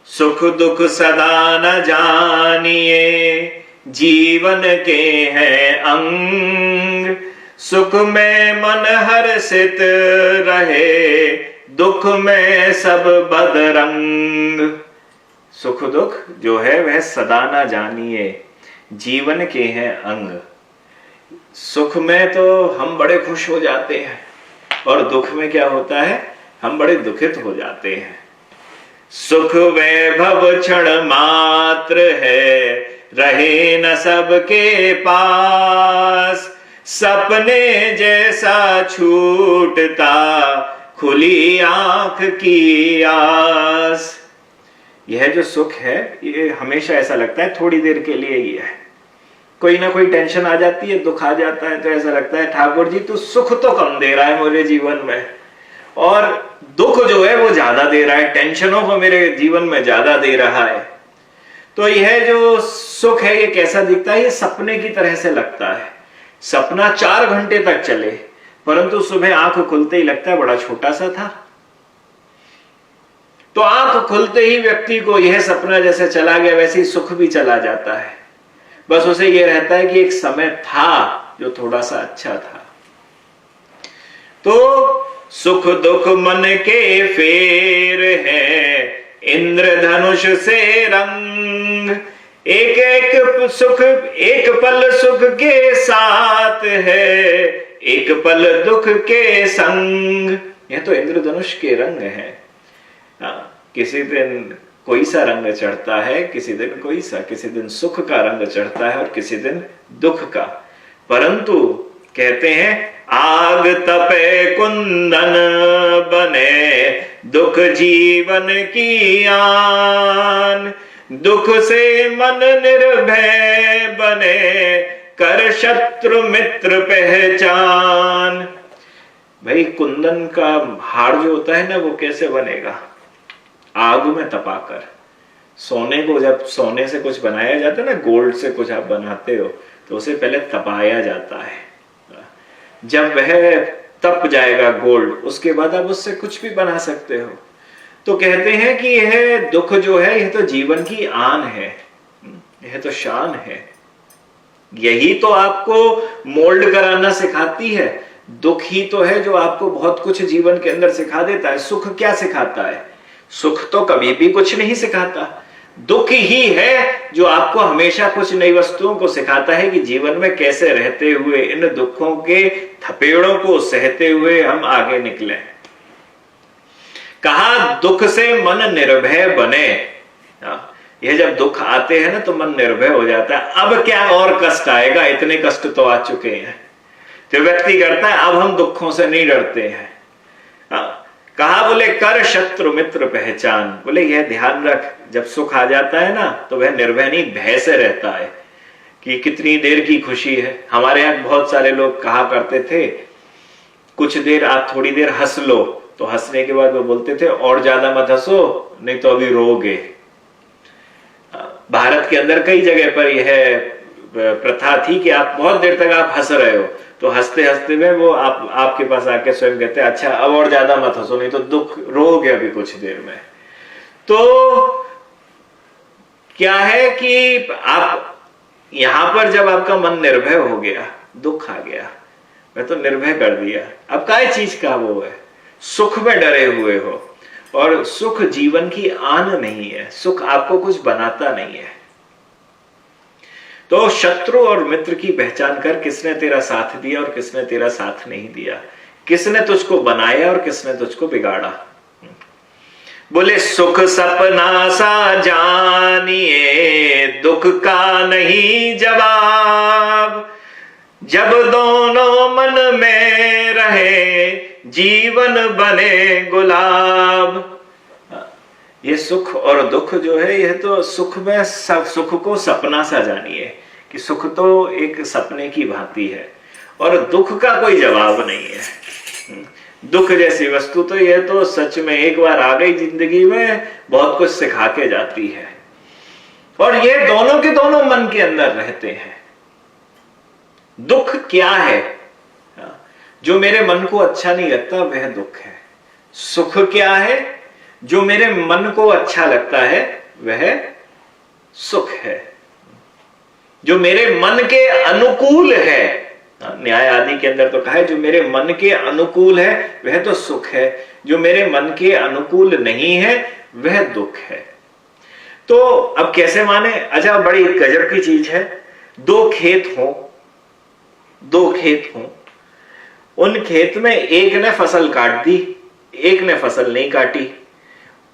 सुख दुख सदा न जानिए, जीवन के हैं अंग, सुख में मन हर्षित रहे, दुख में सब बदरंग। सुख दुख जो है वह सदा ना जानिए, जीवन के हैं अंग। सुख में तो हम बड़े खुश हो जाते हैं और दुख में क्या होता है, हम बड़े दुखित हो जाते हैं। सुख वैभव क्षण मात्र है, रहे न सबके पास। सपने जैसा छूटता, खुली आंख की आस। यह जो सुख है ये हमेशा ऐसा लगता है थोड़ी देर के लिए ही है। कोई ना कोई टेंशन आ जाती है, दुख आ जाता है तो ऐसा लगता है ठाकुर जी तू सुख तो कम दे रहा है मेरे जीवन में, और दुख जो है वो ज्यादा दे रहा है, टेंशनों को मेरे जीवन में ज्यादा दे रहा है। तो यह जो सुख है ये कैसा दिखता है, ये सपने की तरह से लगता है। सपना 4 घंटे तक चले परंतु सुबह आंख खुलते ही लगता है बड़ा छोटा सा था। तो आंख खुलते ही व्यक्ति को यह सपना जैसे चला गया वैसे ही सुख भी चला जाता है। बस उसे यह रहता है कि एक समय था जो थोड़ा सा अच्छा था। तो सुख दुख मन के फेर है, इंद्रधनुष से रंग। एक एक सुख एक पल सुख के साथ है, एक पल दुख के संग। यह तो इंद्रधनुष के रंग है। किसी दिन कोई सा रंग चढ़ता है, किसी दिन कोई सा, किसी दिन सुख का रंग चढ़ता है और किसी दिन दुख का। परंतु कहते हैं आग तपे कुंदन बने, दुख जीवन की आन। दुख से मन निर्भय बने, कर शत्रु मित्र पहचान। भाई कुंदन का हार जो होता है ना वो कैसे बनेगा, आग में तपाकर। सोने को जब सोने से कुछ बनाया जाता है ना, गोल्ड से कुछ आप बनाते हो तो उसे पहले तपाया जाता है। जब वह तप जाएगा गोल्ड, उसके बाद आप उससे कुछ भी बना सकते हो। तो कहते हैं कि यह दुख जो है यह तो जीवन की आन है, यह तो शान है। यही तो आपको मोल्ड कराना सिखाती है। दुख ही तो है जो आपको बहुत कुछ जीवन के अंदर सिखा देता है। सुख क्या सिखाता है? सुख तो कभी भी कुछ नहीं सिखाता। दुख ही है जो आपको हमेशा कुछ नई वस्तुओं को सिखाता है कि जीवन में कैसे रहते हुए इन दुखों के थपेड़ों को सहते हुए हम आगे निकले। कहा दुख से मन निर्भय बने। यह जब दुख आते हैं ना तो मन निर्भय हो जाता है। अब क्या और कष्ट आएगा, इतने कष्ट तो आ चुके हैं। तो व्यक्ति करता है अब हम दुखों से नहीं डरते हैं। कहा बोले कर शत्रु मित्र पहचान। बोले यह ध्यान रख, जब सुख आ जाता है ना तो वह निर्भय नहीं भय से रहता है कि कितनी देर की खुशी है। हमारे यहाँ बहुत सारे लोग कहा करते थे कुछ देर आप थोड़ी देर हंस लो, तो हंसने के बाद वो बोलते थे और ज्यादा मत हंसो नहीं तो अभी रोगे। भारत के अंदर कई जगह पर यह प्रथा थी कि आप बहुत देर तक आप हंस रहे हो तो हंसते हंसते में वो आपके पास आके स्वयं कहते हैं अच्छा अब और ज्यादा मत हंसो नहीं तो दुख रोगे अभी कुछ देर में। तो क्या है कि आप यहां पर जब आपका मन निर्भय हो गया, दुख आ गया, मैं तो निर्भय कर दिया। अब काय चीज का वो है, सुख में डरे हुए हो। और सुख जीवन की आन नहीं है, सुख आपको कुछ बनाता नहीं है। तो शत्रु और मित्र की पहचान कर, किसने तेरा साथ दिया और किसने तेरा साथ नहीं दिया, किसने तुझको बनाया और किसने तुझको बिगाड़ा। बोले सुख सपना सा जानिए, दुख का नहीं जवाब। जब दोनों मन में रहे, जीवन बने गुलाब। ये सुख और दुख जो है यह तो सुख में सुख को सपना सा जानिए कि सुख तो एक सपने की भांति है और दुख का कोई जवाब नहीं है। दुख जैसी वस्तु तो यह तो सच में एक बार आ गई जिंदगी में बहुत कुछ सिखा के जाती है। और ये दोनों के दोनों मन के अंदर रहते हैं। दुख क्या है? जो मेरे मन को अच्छा नहीं लगता वह दुख है। सुख क्या है? जो मेरे मन को अच्छा लगता है वह सुख है। जो मेरे मन के अनुकूल है न्याय आदि के अंदर तो कहा है जो मेरे मन के अनुकूल है वह तो सुख है, जो मेरे मन के अनुकूल नहीं है वह दुख है। तो अब कैसे माने? अच्छा, बड़ी गजब की चीज है। दो खेत हो, उन खेत में एक ने फसल काट दी, एक ने फसल नहीं काटी,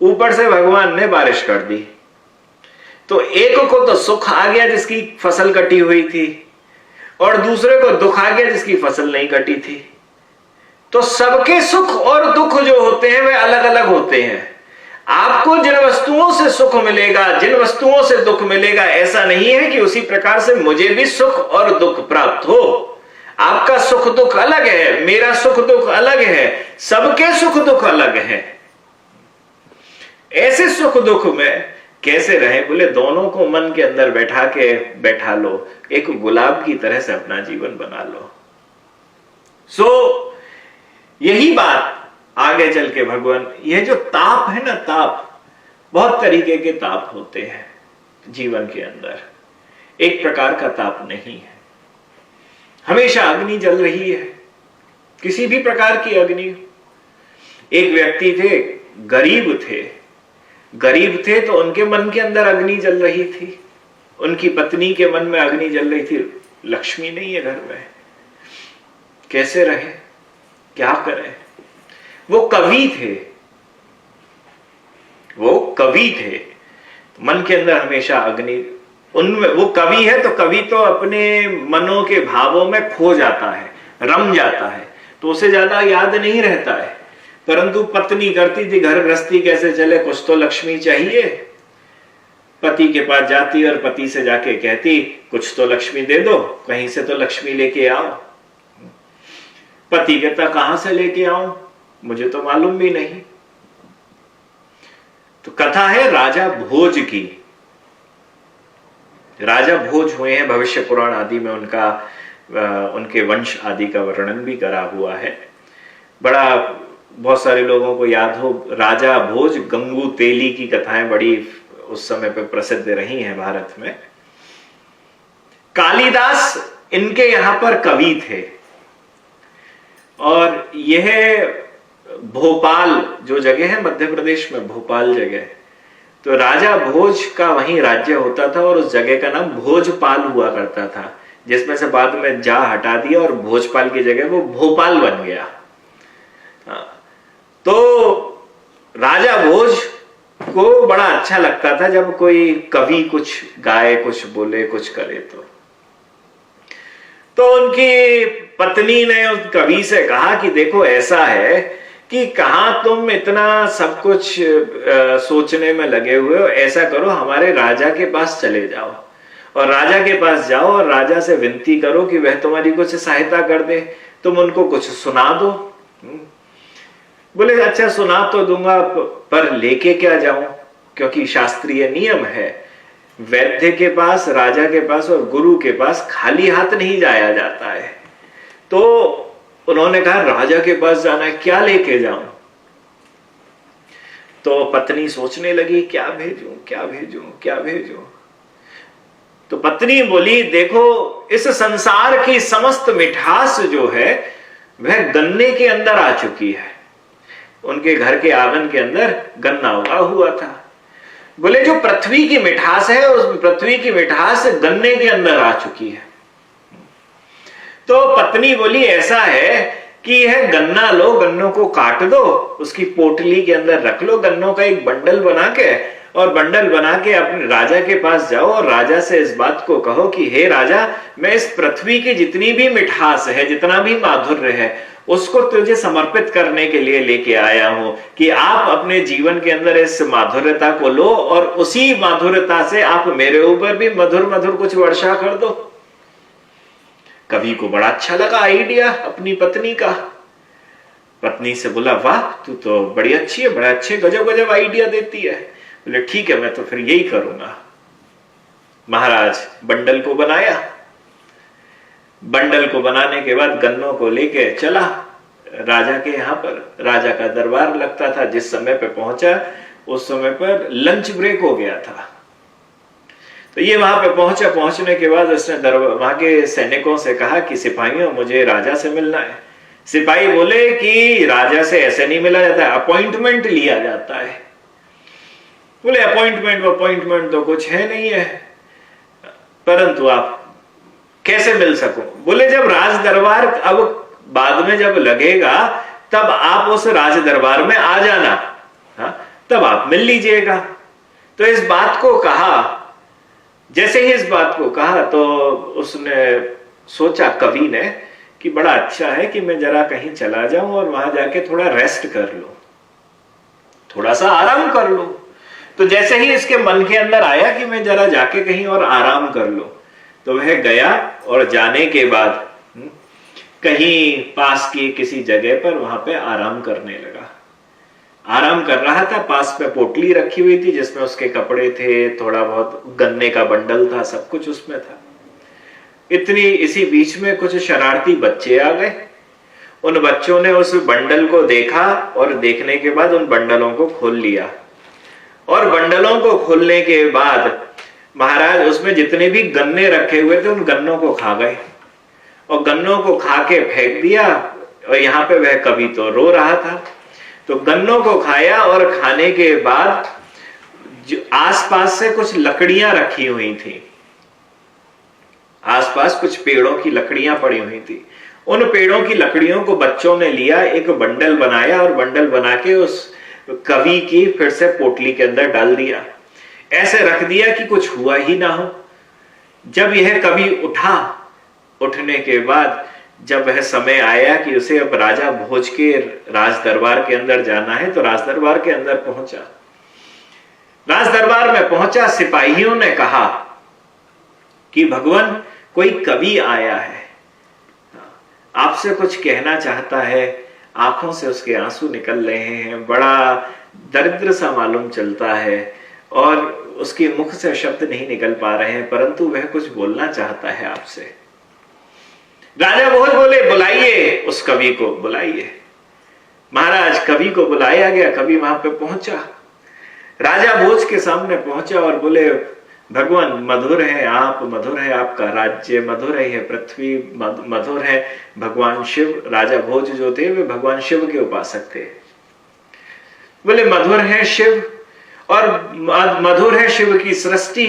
ऊपर से भगवान ने बारिश कर दी। तो एक को तो सुख आ गया जिसकी फसल कटी हुई थी, और दूसरे को दुख आ गया जिसकी फसल नहीं कटी थी। तो सबके सुख और दुख जो होते हैं वे अलग अलग होते हैं। आपको जिन वस्तुओं से सुख मिलेगा, जिन वस्तुओं से दुख मिलेगा, ऐसा नहीं है कि उसी प्रकार से मुझे भी सुख और दुख प्राप्त हो। आपका सुख दुख अलग है, मेरा सुख दुख अलग है, सबके सुख दुख अलग है। ऐसे सुख दुख में कैसे रहे? बोले दोनों को मन के अंदर बैठा लो, एक गुलाब की तरह से अपना जीवन बना लो। यही बात आगे चल के भगवान, यह जो ताप है ना, ताप, बहुत तरीके के ताप होते हैं जीवन के अंदर, एक प्रकार का ताप नहीं है। हमेशा अग्नि जल रही है, किसी भी प्रकार की अग्नि। एक व्यक्ति थे, गरीब थे तो उनके मन के अंदर अग्नि जल रही थी, उनकी पत्नी के मन में अग्नि जल रही थी, लक्ष्मी नहीं है घर में, कैसे रहे, क्या करें? वो कवि थे, मन के अंदर हमेशा अग्नि, उनमें वो कवि है तो कवि तो अपने मनों के भावों में खो जाता है, रम जाता है, तो उसे ज्यादा याद नहीं रहता है। परंतु पत्नी करती थी, घर गृहस्थी कैसे चले, कुछ तो लक्ष्मी चाहिए। पति के पास जाती और पति से जाके कहती कुछ तो लक्ष्मी दे दो, कहीं से तो लक्ष्मी लेके आओ। पति कहता कहां से लेके आऊं, मुझे तो मालूम भी नहीं। तो कथा है राजा भोज की। राजा भोज हुए हैं, भविष्य पुराण आदि में उनके वंश आदि का वर्णन भी करा हुआ है। बहुत सारे लोगों को याद हो, राजा भोज, गंगू तेली की कथाएं बड़ी उस समय पे प्रसिद्ध रही हैं भारत में। कालिदास इनके यहां पर कवि थे, और यह भोपाल जो जगह है मध्य प्रदेश में, भोपाल जगह, तो राजा भोज का वहीं राज्य होता था, और उस जगह का नाम भोजपाल हुआ करता था, जिसमें से बाद में जा हटा दिया और भोजपाल की जगह वो भोपाल बन गया। तो राजा भोज को बड़ा अच्छा लगता था जब कोई कवि कुछ गाए, कुछ बोले, कुछ करे। तो उनकी पत्नी ने उस कवि से कहा कि देखो ऐसा है कि कहां तुम इतना सब कुछ सोचने में लगे हुए हो, ऐसा करो हमारे राजा के पास चले जाओ, और राजा के पास जाओ और राजा से विनती करो कि वह तुम्हारी कुछ सहायता कर दे, तुम उनको कुछ सुना दो। बोले अच्छा सुना तो दूंगा, पर लेके क्या जाऊं, क्योंकि शास्त्रीय नियम है वैद्य के पास, राजा के पास और गुरु के पास खाली हाथ नहीं जाया जाता है। तो उन्होंने कहा राजा के पास जाना है, क्या लेके जाऊं? तो पत्नी सोचने लगी क्या भेजूं, क्या भेजूं, क्या भेजूं। तो पत्नी बोली देखो इस संसार की समस्त मिठास जो है वह गन्ने के अंदर आ चुकी है। उनके घर के आंगन के अंदर गन्ना उगा हुआ था। बोले जो पृथ्वी की मिठास है उस पृथ्वी की मिठास गन्ने के अंदर आ चुकी है। तो पत्नी बोली ऐसा है कि यह गन्ना लो, गन्नों को काट दो, उसकी पोटली के अंदर रख लो, गन्नों का एक बंडल बना के, और बंडल बना के अपने राजा के पास जाओ और राजा से इस बात को कहो कि हे राजा, मैं इस पृथ्वी की जितनी भी मिठास है, जितना भी माधुर्य है, उसको तुझे समर्पित करने के लिए लेके आया हूं कि आप अपने जीवन के अंदर इस माधुर्यता को लो और उसी माधुर्यता से आप मेरे ऊपर भी मधुर मधुर कुछ वर्षा कर दो। कवि को बड़ा अच्छा लगा आइडिया अपनी पत्नी का। पत्नी से बोला वाह तू तो बड़ी अच्छी है, बड़ा अच्छे गजब गजब आइडिया देती है। बोले ठीक है मैं तो फिर यही करूंगा। महाराज बंडल को बनाया, बंडल को बनाने के बाद गन्नों को लेके चला राजा के यहां पर। राजा का दरबार लगता था। जिस समय पे पहुंचा उस समय पर लंच ब्रेक हो गया था। तो ये वहां पे पहुंचा। पहुंचने के बाद उसने वहां के सैनिकों से कहा कि सिपाहियों, मुझे राजा से मिलना है। सिपाही बोले कि राजा से ऐसे नहीं मिला जाता है, अपॉइंटमेंट लिया जाता है। बोले अपॉइंटमेंट तो कुछ है नहीं है, परंतु आप कैसे मिल सको? बोले जब राज दरबार अब बाद में जब लगेगा तब आप उस राज दरबार में आ जाना, तब आप मिल लीजिएगा। तो इस बात को कहा। जैसे ही इस बात को कहा तो उसने सोचा, कवि ने, कि बड़ा अच्छा है कि मैं जरा कहीं चला जाऊं और वहां जाके थोड़ा रेस्ट कर लूं, थोड़ा सा आराम कर लूं। तो जैसे ही इसके मन के अंदर आया कि मैं जरा जाके कहीं और आराम कर लूं, तो वह गया और जाने के बाद कहीं पास की किसी जगह पर वहां पे आराम करने लगा। आराम कर रहा था, पास में पोटली रखी हुई थी जिसमें उसके कपड़े थे, थोड़ा बहुत गन्ने का बंडल था, सब कुछ उसमें था। इसी बीच में कुछ शरारती बच्चे आ गए। उन बच्चों ने उस बंडल को देखा और देखने के बाद उन बंडलों को खोल लिया। और बंडलों को खोलने के बाद महाराज उसमें जितने भी गन्ने रखे हुए थे उन गन्नों को खा गए और गन्नों को खा के फेंक दिया। और यहाँ पे वह कवि तो रो रहा था। तो गन्नों को खाया और खाने के बाद जो आसपास से कुछ लकड़ियां रखी हुई थी, आसपास कुछ पेड़ों की लकड़ियां पड़ी हुई थी। उन पेड़ों की लकड़ियों को बच्चों ने लिया, एक बंडल बनाया और बंडल बना के उस कवि की फिर से पोटली के अंदर डाल दिया। ऐसे रख दिया कि कुछ हुआ ही ना हो। जब यह कवि उठा, उठने के बाद जब वह समय आया कि उसे अब राजा भोज के राज दरबार के अंदर जाना है, तो राज दरबार के अंदर पहुंचा। राज दरबार में पहुंचा, सिपाहियों ने कहा कि भगवान, कोई कवि आया है, आपसे कुछ कहना चाहता है। आंखों से उसके आंसू निकल रहे हैं, बड़ा दरिद्र सा मालूम चलता है और उसके मुख से शब्द नहीं निकल पा रहे हैं, परंतु वह कुछ बोलना चाहता है आपसे। राजा भोज बोले, बुलाइए उस कवि को, बुलाइए। महाराज कवि को बुलाया गया। कवि वहां पे पहुंचा, राजा भोज के सामने पहुंचा और बोले, भगवान मधुर है आप, मधुर है आपका राज्य, मधुर है यह पृथ्वी, मधुर है भगवान शिव। राजा भोज जो थे वे भगवान शिव के उपासक थे। बोले मधुर है शिव और मधुर है शिव की सृष्टि,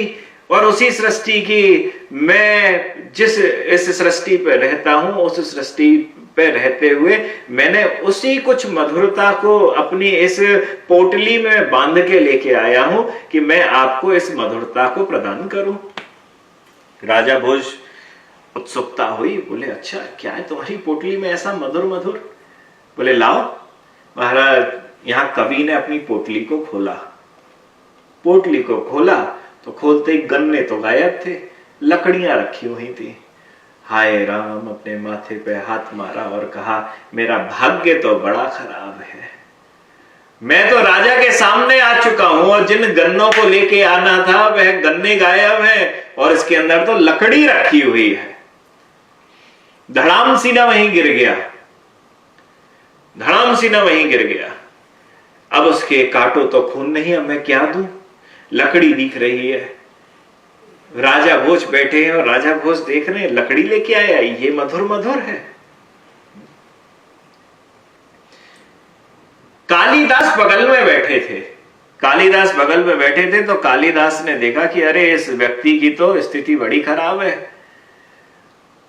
और उसी सृष्टि की मैं जिस इस सृष्टि पे रहता हूं, उस सृष्टि पे रहते हुए मैंने उसी कुछ मधुरता को अपनी इस पोटली में बांध के लेके आया हूं कि मैं आपको इस मधुरता को प्रदान करूं। राजा भोज उत्सुकता हुई, बोले अच्छा क्या है तुम्हारी पोटली में ऐसा मधुर मधुर? बोले लाओ। महाराज यहां कवि ने अपनी पोटली को खोला। पोटली को खोला तो खोलते ही गन्ने तो गायब थे, लकड़ियां रखी हुई थी। हाय राम, अपने माथे पे हाथ मारा और कहा, मेरा भाग्य तो बड़ा खराब है। मैं तो राजा के सामने आ चुका हूं और जिन गन्नों को लेके आना था वह गन्ने गायब है और इसके अंदर तो लकड़ी रखी हुई है। धड़ाम सीना वहीं गिर गया, धड़ाम सीना वहीं गिर गया। अब उसके काटो तो खून नहीं, अब मैं क्या दूं? लकड़ी दिख रही है। राजा भोज बैठे हैं और राजा भोज देख रहे हैं, लकड़ी लेके आया, ये मधुर मधुर है। कालिदास बगल में बैठे थे। कालिदास बगल में बैठे थे तो कालिदास ने देखा कि अरे इस व्यक्ति की तो स्थिति बड़ी खराब है।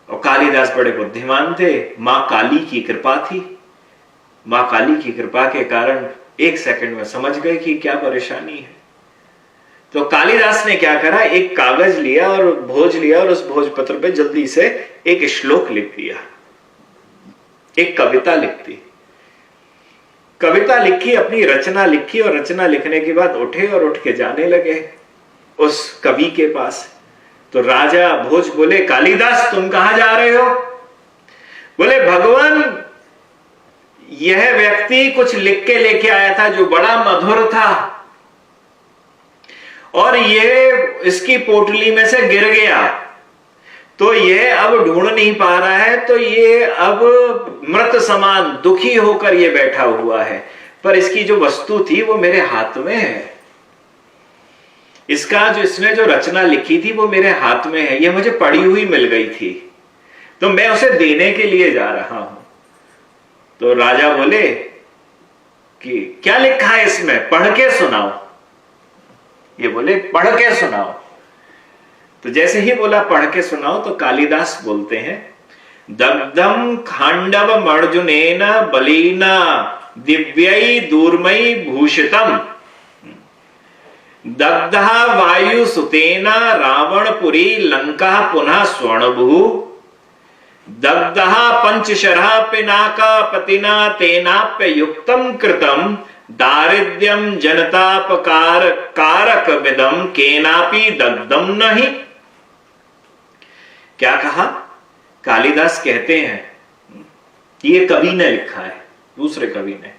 और कालिदास बड़े बुद्धिमान थे, मां काली की कृपा थी। मां काली की कृपा के कारण एक सेकंड में समझ गए कि क्या परेशानी है। तो कालिदास ने क्या करा, एक कागज लिया और भोज लिया और उस भोजपत्र पे जल्दी से एक श्लोक लिख दिया, एक कविता लिख दी। कविता लिखी, अपनी रचना लिखी और रचना लिखने के बाद उठे और उठ के जाने लगे उस कवि के पास। तो राजा भोज बोले, कालिदास तुम कहां जा रहे हो? बोले भगवान, यह व्यक्ति कुछ लिख के लेके आया था जो बड़ा मधुर था और ये इसकी पोटली में से गिर गया, तो ये अब ढूंढ नहीं पा रहा है, तो ये अब मृत समान दुखी होकर ये बैठा हुआ है, पर इसकी जो वस्तु थी वो मेरे हाथ में है। इसने जो रचना लिखी थी वो मेरे हाथ में है, ये मुझे पढ़ी हुई मिल गई थी, तो मैं उसे देने के लिए जा रहा हूं। तो राजा बोले कि क्या लिखा है इसमें, पढ़ के सुनाओ। ये बोले पढ़ के सुनाओ। तो जैसे ही बोला पढ़ के सुनाओ, तो कालिदास बोलते हैं, दग्धम खांडव अर्जुनेन बलीना दिव्यै दूर्मयी भूषितम दग्धा वायु सुतेना रावणपुरी लंका पुनः स्वर्णभू दग्धः पंचशरः पिनाका पतिना तेनाप्य युक्तम कृतम दारिद्र्यम जनतापकार कारक विदम केनापि दग्धम नहीं। क्या कहा? कालिदास कहते हैं, ये कवि ने लिखा है, दूसरे कवि ने,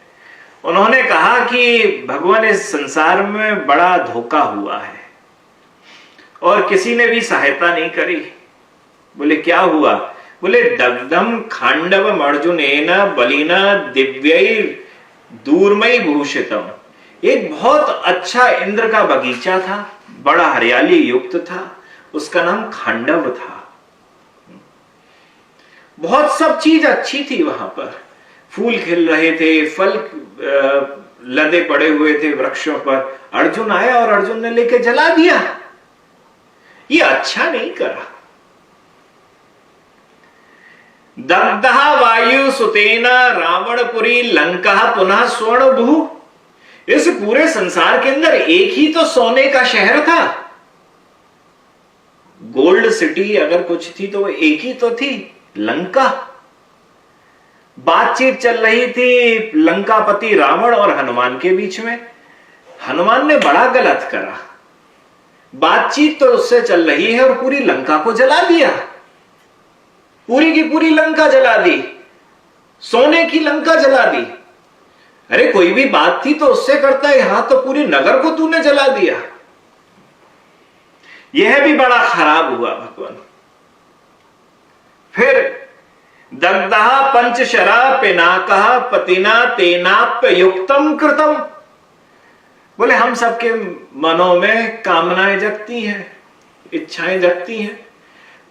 उन्होंने कहा कि भगवान इस संसार में बड़ा धोखा हुआ है और किसी ने भी सहायता नहीं करी। बोले क्या हुआ? बोले दग्धम खांडव अर्जुनेन बलिना दिव्यै दूर्मयी भूषितम। एक बहुत अच्छा इंद्र का बगीचा था, बड़ा हरियाली युक्त था, उसका नाम खांडव था। बहुत सब चीज अच्छी थी वहां पर, फूल खिल रहे थे, फल लदे पड़े हुए थे वृक्षों पर। अर्जुन आया और अर्जुन ने लेके जला दिया। ये अच्छा नहीं करा। दग्धा वायु सुतेना रावणपुरी लंका पुनः स्वर्णभू। इस पूरे संसार के अंदर एक ही तो सोने का शहर था। गोल्ड सिटी अगर कुछ थी तो वो एक ही तो थी, लंका। बातचीत चल रही थी लंकापति रावण और हनुमान के बीच में। हनुमान ने बड़ा गलत करा। बातचीत तो उससे चल रही है और पूरी लंका को जला दिया, पूरी की पूरी लंका जला दी, सोने की लंका जला दी। अरे कोई भी बात थी तो उससे करता है, यहां तो पूरी नगर को तूने जला दिया। यह भी बड़ा खराब हुआ भगवान। फिर दग्धः पंचशरा पिनाकः पतिना तेनाप्य युक्तम कृतम। बोले हम सबके मनों में कामनाएं जगती हैं, इच्छाएं जगती हैं,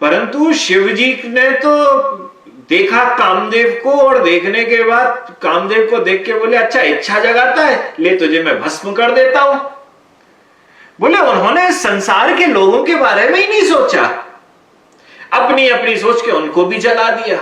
परंतु शिव जी ने तो देखा कामदेव को और देखने के बाद कामदेव को देख के बोले अच्छा इच्छा जगाता है, ले तुझे मैं भस्म कर देता हूं। बोले उन्होंने संसार के लोगों के बारे में ही नहीं सोचा, अपनी अपनी सोच के उनको भी जला दिया।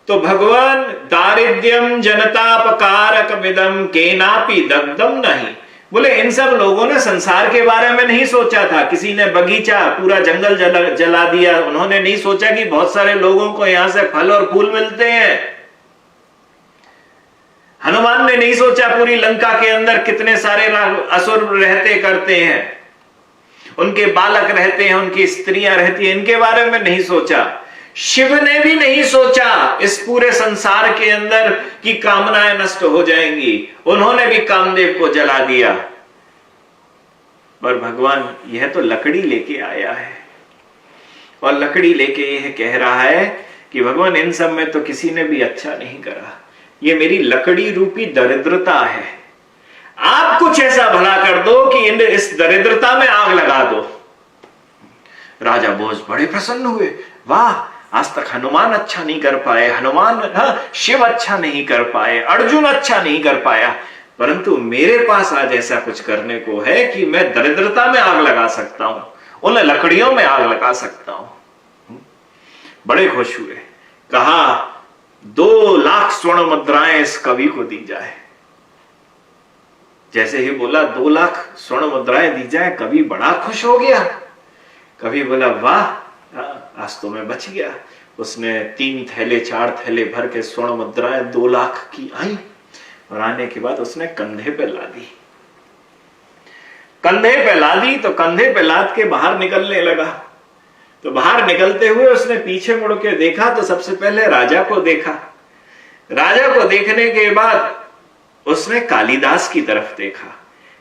तो भगवान दारिद्र्यम जनतापकारक विदम केनापि दग्धम नहीं। बोले इन सब लोगों ने संसार के बारे में नहीं सोचा था। किसी ने बगीचा पूरा जंगल जला दिया, उन्होंने नहीं सोचा कि बहुत सारे लोगों को यहां से फल और फूल मिलते हैं। हनुमान ने नहीं सोचा पूरी लंका के अंदर कितने सारे असुर रहते करते हैं, उनके बालक रहते हैं, उनकी स्त्रियां रहती हैं, इनके बारे में नहीं सोचा। शिव ने भी नहीं सोचा इस पूरे संसार के अंदर कि कामनाएं नष्ट हो जाएंगी, उन्होंने भी कामदेव को जला दिया। पर भगवान यह तो लकड़ी लेके आया है और लकड़ी लेके यह कह रहा है कि भगवान इन सब में तो किसी ने भी अच्छा नहीं करा, ये मेरी लकड़ी रूपी दरिद्रता है। आप कुछ ऐसा भला कर दो कि इस दरिद्रता में आग लगा दो। राजा भोज बड़े प्रसन्न हुए, वाह आज तक हनुमान अच्छा नहीं कर पाए, शिव अच्छा नहीं कर पाए, अर्जुन अच्छा नहीं कर पाया, परंतु मेरे पास आज ऐसा कुछ करने को है कि मैं दरिद्रता में आग लगा सकता हूं, उन लकड़ियों में आग लगा सकता हूं। बड़े खुश हुए, कहा 2 लाख स्वर्ण मुद्राएं इस कवि को दी जाए। जैसे ही बोला 2 लाख स्वर्ण मुद्राएं दी जाए, कवि बड़ा खुश हो गया। कवि बोला वाह आज तो मैं बच गया। उसने 3 थैले 4 थैले भर के स्वर्ण मुद्राएं 2 लाख की आई और आने के बाद उसने कंधे पे ला दी। कंधे पे ला दी तो कंधे पे लाद के बाहर निकलने लगा। तो बाहर निकलते हुए उसने पीछे मुड़ के देखा तो सबसे पहले राजा को देखा। राजा को देखने के बाद उसने कालिदास की तरफ देखा।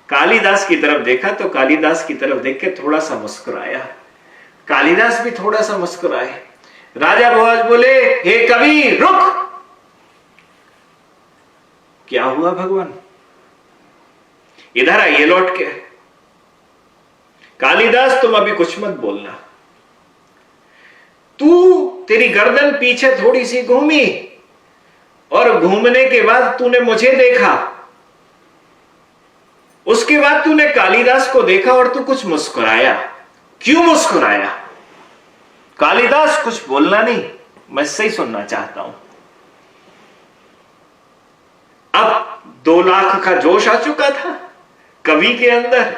कालिदास की तरफ देखा तो कालिदास की तरफ देख के थोड़ा सा मुस्कुराया। कालिदास भी थोड़ा सा मुस्कुराए। राजा भोज बोले हे कवि रुक। क्या हुआ भगवान? इधर आइए लौट के। कालिदास तुम अभी कुछ मत बोलना, तेरी गर्दन पीछे थोड़ी सी घूमी और घूमने के बाद तूने मुझे देखा, उसके बाद तूने कालिदास को देखा और तू कुछ मुस्कुराया। क्यों मुस्कुराया? कालिदास कुछ बोलना नहीं, मैं सही सुनना चाहता हूं। अब 2 लाख का जोश आ चुका था कवि के अंदर।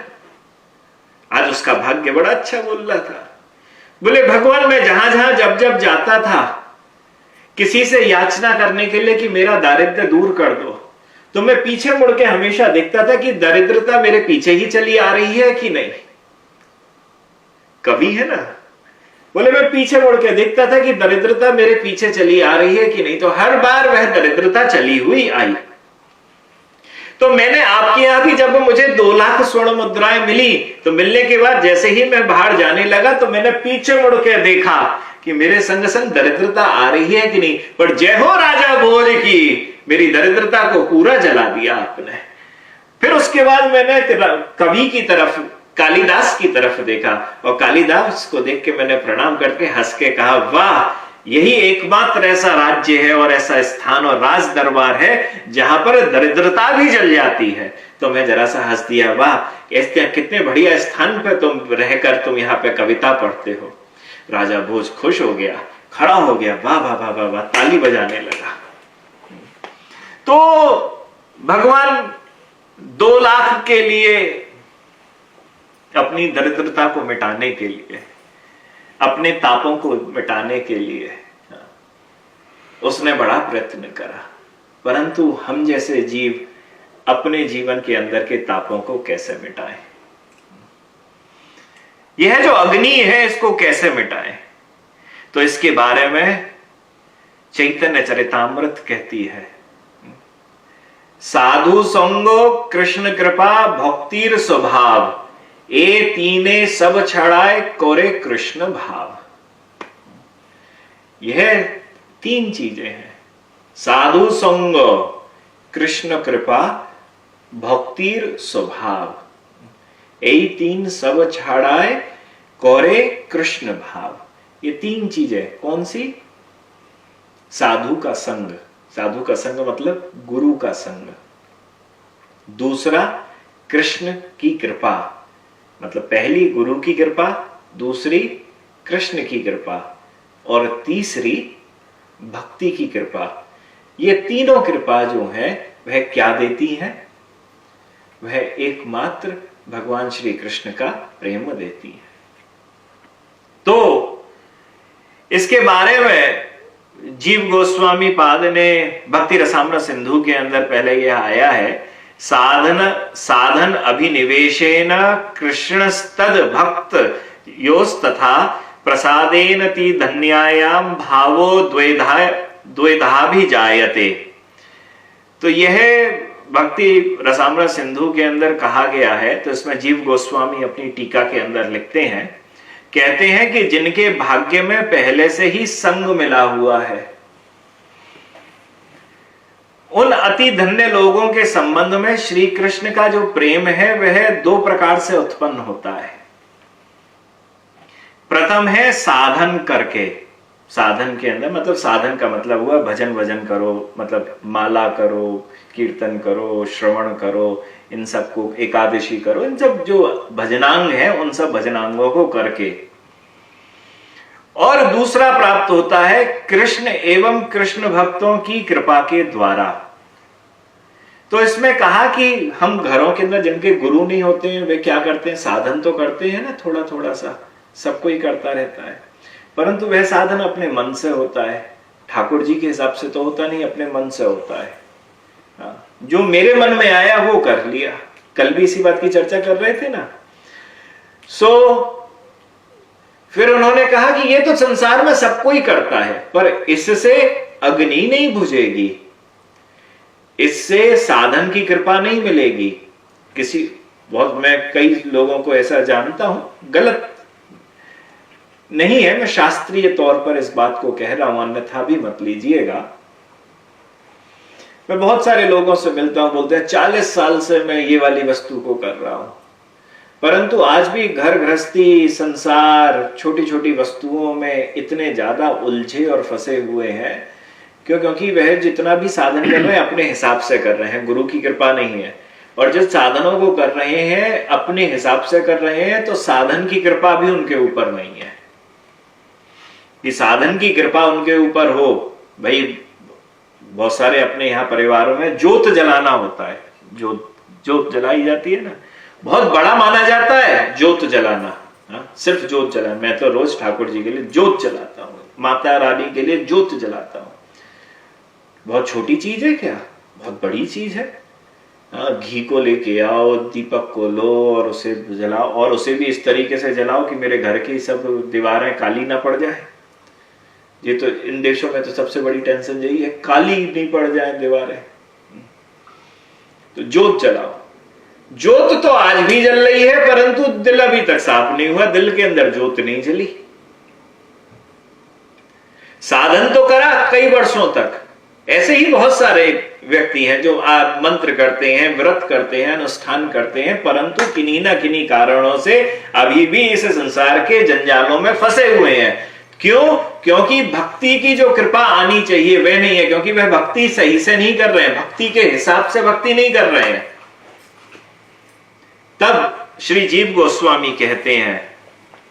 आज उसका भाग्य बड़ा अच्छा बोल रहा था। बोले भगवान, मैं जहां जहां जब जब जाता था किसी से याचना करने के लिए कि मेरा दारिद्र्य दूर कर दो, तो मैं पीछे मुड़ के हमेशा देखता था कि दरिद्रता मेरे पीछे ही चली आ रही है कि नहीं। कवि है ना। बोले मैं पीछे मुड़ के देखता था कि दरिद्रता मेरे पीछे चली आ रही है कि नहीं, तो हर बार वह दरिद्रता चली हुई आई। तो मैंने आपके यहां भी जब मुझे 2 लाख स्वर्ण मुद्राएं मिली, तो मिलने के बाद जैसे ही मैं बाहर जाने लगा तो मैंने पीछे मुड़ के देखा कि मेरे संग संग दरिद्रता आ रही है कि नहीं। पर जय हो राजा भोज की, मेरी दरिद्रता को पूरा जला दिया आपने। फिर उसके बाद मैंने कवि की तरफ, कालिदास की तरफ देखा, और कालिदास को देख के मैंने प्रणाम करके हंस के कहा, वाह, यही एकमात्र ऐसा राज्य है और ऐसा स्थान और राज दरबार है जहां पर दरिद्रता भी जल जाती है। तो मैं जरा सा हंस दिया, वाह, ऐसे कितने बढ़िया स्थान पे तुम रहकर तुम यहाँ पे कविता पढ़ते हो। राजा भोज खुश हो गया, खड़ा हो गया, वाह वाह वाह वाह वाह, ताली बजाने लगा। तो भगवान 2 लाख के लिए, अपनी दरिद्रता को मिटाने के लिए, अपने तापों को मिटाने के लिए उसने बड़ा प्रयत्न करा। परंतु हम जैसे जीव अपने जीवन के अंदर के तापों को कैसे मिटाएं? यह जो अग्नि है इसको कैसे मिटाएं? तो इसके बारे में चैतन्य चरितामृत कहती है, साधु संगो कृष्ण कृपा भक्तिर स्वभाव, ए तीने सब छड़ाए कोरे कृष्ण भाव। यह 3 चीजें हैं, साधु संग, कृष्ण कृपा, भक्तिर स्वभाव, यही 3 सब छड़ाए कोरे कृष्ण भाव। ये 3 चीजें कौन सी? साधु का संग, साधु का संग मतलब गुरु का संग। दूसरा कृष्ण की कृपा, मतलब पहली गुरु की कृपा, दूसरी कृष्ण की कृपा, और तीसरी भक्ति की कृपा। ये तीनों कृपा जो है वह क्या देती है? वह एकमात्र भगवान श्री कृष्ण का प्रेम देती है। तो इसके बारे में जीव गोस्वामी पाद ने भक्ति रसामृत सिंधु के अंदर पहले यह आया है, साधन अभिनिवेशेन कृष्णस्तद भक्त योस्तथा प्रसादेन ती धन्यायाम भावो द्वेधा भी जायते। तो यह भक्ति रसामृत सिंधु के अंदर कहा गया है। तो इसमें जीव गोस्वामी अपनी टीका के अंदर लिखते हैं, कहते हैं कि जिनके भाग्य में पहले से ही संग मिला हुआ है, उन अति धन्य लोगों के संबंध में श्री कृष्ण का जो प्रेम है वह 2 प्रकार से उत्पन्न होता है। प्रथम है साधन करके, साधन के अंदर मतलब साधन का मतलब हुआ भजन वजन करो, मतलब माला करो, कीर्तन करो, श्रवण करो, इन सबको एकादशी करो, इन सब जो भजनांग है उन सब भजनांगों को करके। और दूसरा प्राप्त होता है कृष्ण एवं कृष्ण भक्तों की कृपा के द्वारा। तो इसमें कहा कि हम घरों के अंदर जिनके गुरु नहीं होते हैं वे क्या करते हैं? साधन तो करते हैं ना, थोड़ा थोड़ा सा सबको ही करता रहता है, परंतु वह साधन अपने मन से होता है, ठाकुर जी के हिसाब से तो होता नहीं, अपने मन से होता है। जो मेरे मन में आया वो कर लिया। कल भी इसी बात की चर्चा कर रहे थे ना। फिर उन्होंने कहा कि ये तो संसार में सबको ही करता है, पर इससे अग्नि नहीं बुझेगी, इससे साधन की कृपा नहीं मिलेगी। मैं कई लोगों को ऐसा जानता हूं, गलत नहीं है, मैं शास्त्रीय तौर पर इस बात को कह रहा हूं, अन्यथा भी मत लीजिएगा। मैं बहुत सारे लोगों से मिलता हूं, बोलते हैं 40 साल से मैं ये वाली वस्तु को कर रहा हूं, परंतु आज भी घर गृहस्थी, संसार, छोटी छोटी वस्तुओं में इतने ज्यादा उलझे और फंसे हुए हैं। क्योंकि वह जितना भी साधन कर रहे हैं अपने हिसाब से कर रहे हैं, गुरु की कृपा नहीं है। और जिस साधनों को कर रहे हैं अपने हिसाब से कर रहे हैं, तो साधन की कृपा भी उनके ऊपर नहीं है। कि साधन की कृपा उनके ऊपर हो, भाई बहुत सारे अपने यहाँ परिवारों में ज्योत जलाना होता है, ज्योत जलाई जाती है ना, बहुत बड़ा माना जाता है ज्योत जलाना। सिर्फ ज्योत जलाना, मैं तो रोज ठाकुर जी के लिए ज्योत जलाता हूँ, माता रानी के लिए ज्योत जलाता हूँ। बहुत छोटी चीज है क्या? बहुत बड़ी चीज है। घी को लेके आओ, दीपक को लो और उसे जलाओ, और उसे भी इस तरीके से जलाओ कि मेरे घर की सब दीवारें काली ना पड़ जाए। ये तो इन देशों में तो सबसे बड़ी टेंशन यही है, काली नहीं पड़ जाए दीवारें। तो ज्योत जलाओ। ज्योत तो आज भी जल रही है, परंतु दिल अभी तक साफ नहीं हुआ, दिल के अंदर ज्योत नहीं जली। साधन तो करा कई वर्षों तक। ऐसे ही बहुत सारे व्यक्ति हैं जो मंत्र करते हैं, व्रत करते हैं, अनुष्ठान करते हैं, परंतु किन्हीं ना किन्हीं कारणों से अभी भी इस संसार के जंजालों में फंसे हुए हैं। क्यों? क्योंकि भक्ति की जो कृपा आनी चाहिए वह नहीं है, क्योंकि वह भक्ति सही से नहीं कर रहे हैं, भक्ति के हिसाब से भक्ति नहीं कर रहे हैं। तब श्री जीव गोस्वामी कहते हैं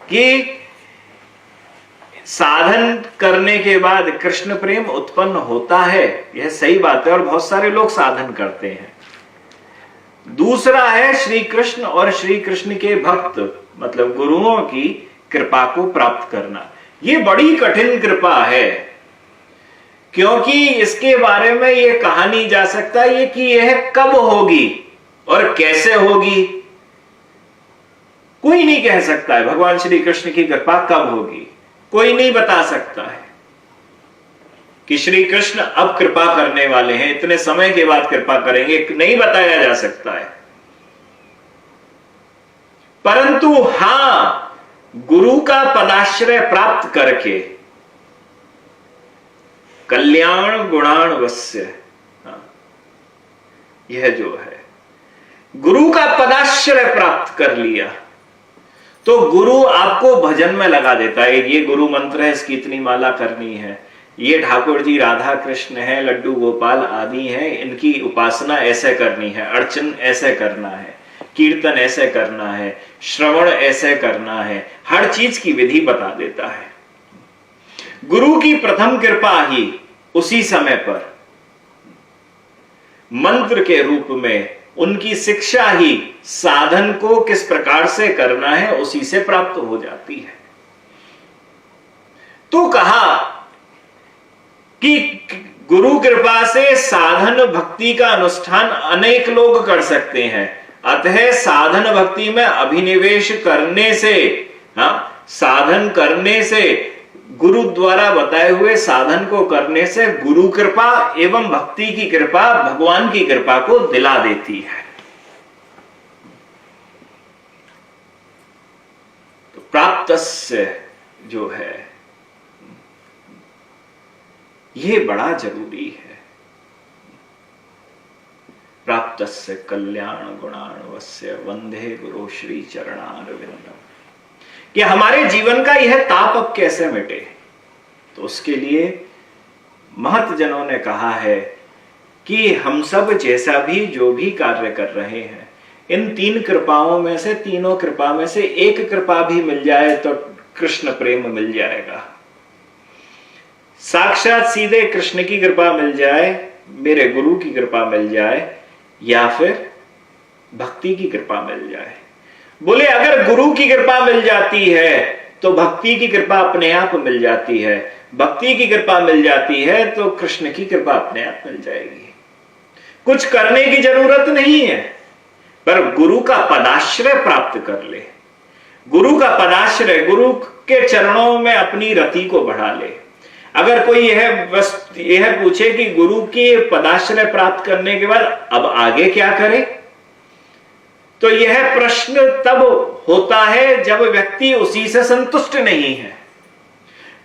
कि साधन करने के बाद कृष्ण प्रेम उत्पन्न होता है, यह सही बात है, और बहुत सारे लोग साधन करते हैं। दूसरा है श्री कृष्ण और श्री कृष्ण के भक्त मतलब गुरुओं की कृपा को प्राप्त करना। ये बड़ी कठिन कृपा है, क्योंकि इसके बारे में यह कहा नहीं जा सकता ये कि यह कब होगी और कैसे होगी, कोई नहीं कह सकता है। भगवान श्री कृष्ण की कृपा कब होगी कोई नहीं बता सकता है कि श्री कृष्ण अब कृपा करने वाले हैं, इतने समय के बाद कृपा करेंगे, नहीं बताया जा सकता है। परंतु हां, गुरु का पदाश्रय प्राप्त करके कल्याण गुणाणवस्य, यह जो है गुरु का पदाश्रय प्राप्त कर लिया तो गुरु आपको भजन में लगा देता है। ये गुरु मंत्र है, इसकी इतनी माला करनी है, ये ठाकुर जी राधा कृष्ण है, लड्डू गोपाल आदि हैं, इनकी उपासना ऐसे करनी है, अर्चन ऐसे करना है, कीर्तन ऐसे करना है, श्रवण ऐसे करना है, हर चीज की विधि बता देता है। गुरु की प्रथम कृपा ही उसी समय पर मंत्र के रूप में, उनकी शिक्षा ही साधन को किस प्रकार से करना है उसी से प्राप्त हो जाती है। तो कहा कि गुरु कृपा से साधन भक्ति का अनुष्ठान अनेक लोग कर सकते हैं, अतः साधन भक्ति में अभिनिवेश करने से, साधन करने से, गुरु द्वारा बताए हुए साधन को करने से गुरु कृपा एवं भक्ति की कृपा भगवान की कृपा को दिला देती है। तो प्राप्तस्य जो है यह बड़ा जरूरी है। प्राप्तस्य कल्याण गुणाणवस्य वंदे गुरु श्री चरणारविंदम, कि हमारे जीवन का यह ताप अब कैसे मिटे। तो उसके लिए महत जनों ने कहा है कि हम सब जैसा भी जो भी कार्य कर रहे हैं, इन तीन कृपाओं में से, तीनों कृपा में से एक कृपा भी मिल जाए तो कृष्ण प्रेम मिल जाएगा। साक्षात सीधे कृष्ण की कृपा मिल जाए, मेरे गुरु की कृपा मिल जाए, या फिर भक्ति की कृपा मिल जाए। बोले अगर गुरु की कृपा मिल जाती है तो भक्ति की कृपा अपने आप मिल जाती है, भक्ति की कृपा मिल जाती है तो कृष्ण की कृपा अपने आप मिल जाएगी। कुछ करने की जरूरत नहीं है, पर गुरु का पदाश्रय प्राप्त कर ले, गुरु का पदाश्रय, गुरु के चरणों में अपनी रति को बढ़ा ले। अगर कोई यह पूछे कि गुरु के पदाश्रय प्राप्त करने के बाद अब आगे क्या करे, तो यह प्रश्न तब होता है जब व्यक्ति उसी से संतुष्ट नहीं है।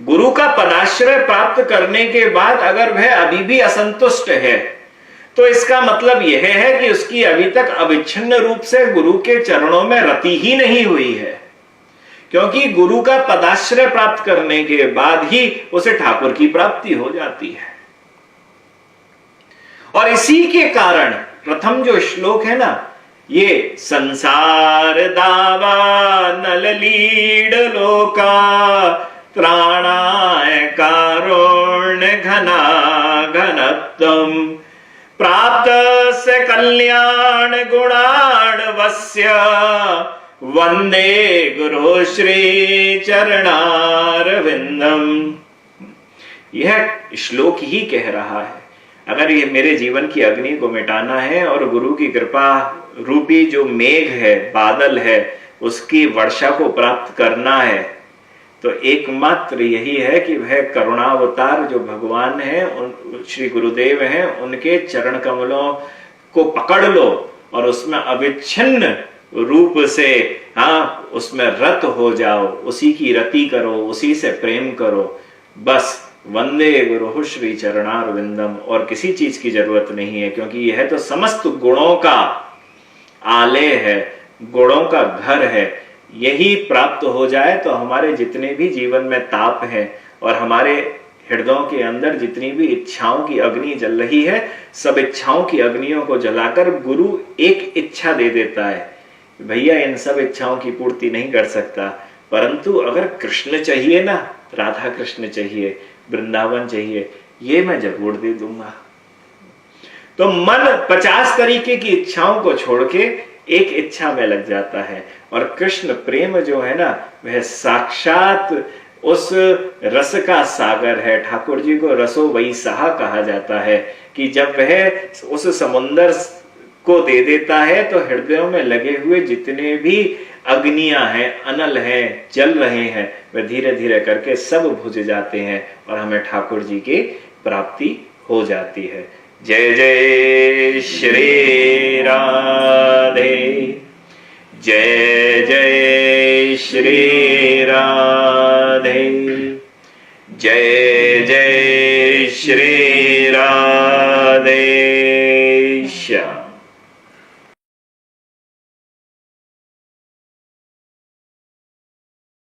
गुरु का पदाश्रय प्राप्त करने के बाद अगर वह अभी भी असंतुष्ट है तो इसका मतलब यह है कि उसकी अभी तक अविच्छिन्न रूप से गुरु के चरणों में रति ही नहीं हुई है, क्योंकि गुरु का पदाश्रय प्राप्त करने के बाद ही उसे ठाकुर की प्राप्ति हो जाती है। और इसी के कारण प्रथम जो श्लोक है ना, ये संसार दावा नल लीड लोका त्राणाय कारुण्य घना घनत्वम प्राप्त से कल्याण गुणाण वस्य वंदे गुरु श्री चरणारविंदम। यह श्लोक ही कह रहा है, अगर ये मेरे जीवन की अग्नि को मिटाना है और गुरु की कृपा रूपी जो मेघ है, बादल है, उसकी वर्षा को प्राप्त करना है, तो एकमात्र यही है कि वह करुणावतार जो भगवान है, श्री गुरुदेव हैं, उनके चरण कमलों को पकड़ लो और उसमें अविच्छिन्न रूप से उसमें रत हो जाओ, उसी की रति करो, उसी से प्रेम करो। बस वंदे गुरु श्री चरणारविंदम, और किसी चीज की जरूरत नहीं है, क्योंकि यह तो समस्त गुणों का आलय है, गुणों का घर है। यही प्राप्त हो जाए तो हमारे जितने भी जीवन में ताप है और हमारे हृदयों के अंदर जितनी भी इच्छाओं की अग्नि जल रही है, सब इच्छाओं की अग्नियों को जलाकर गुरु एक इच्छा दे देता है। भैया इन सब इच्छाओं की पूर्ति नहीं कर सकता, परंतु अगर कृष्ण चाहिए ना, राधा कृष्ण चाहिए, वृंदावन चाहिए, ये मैं जरूर दे दूंगा। तो मन 50 तरीके की इच्छाओं को छोड़ के एक इच्छा में लग जाता है। और कृष्ण प्रेम जो है ना, वह साक्षात उस रस का सागर है। ठाकुर जी को रसो वही सहा कहा जाता है कि जब वह उस समुंदर को दे देता है तो हृदयों में लगे हुए जितने भी अग्नियां हैं, अनल हैं, जल रहे हैं, वे धीरे धीरे करके सब बुझ जाते हैं और हमें ठाकुर जी की प्राप्ति हो जाती है। जय जय श्री राधे, जय जय श्री राधे, जय जय श्री राधे।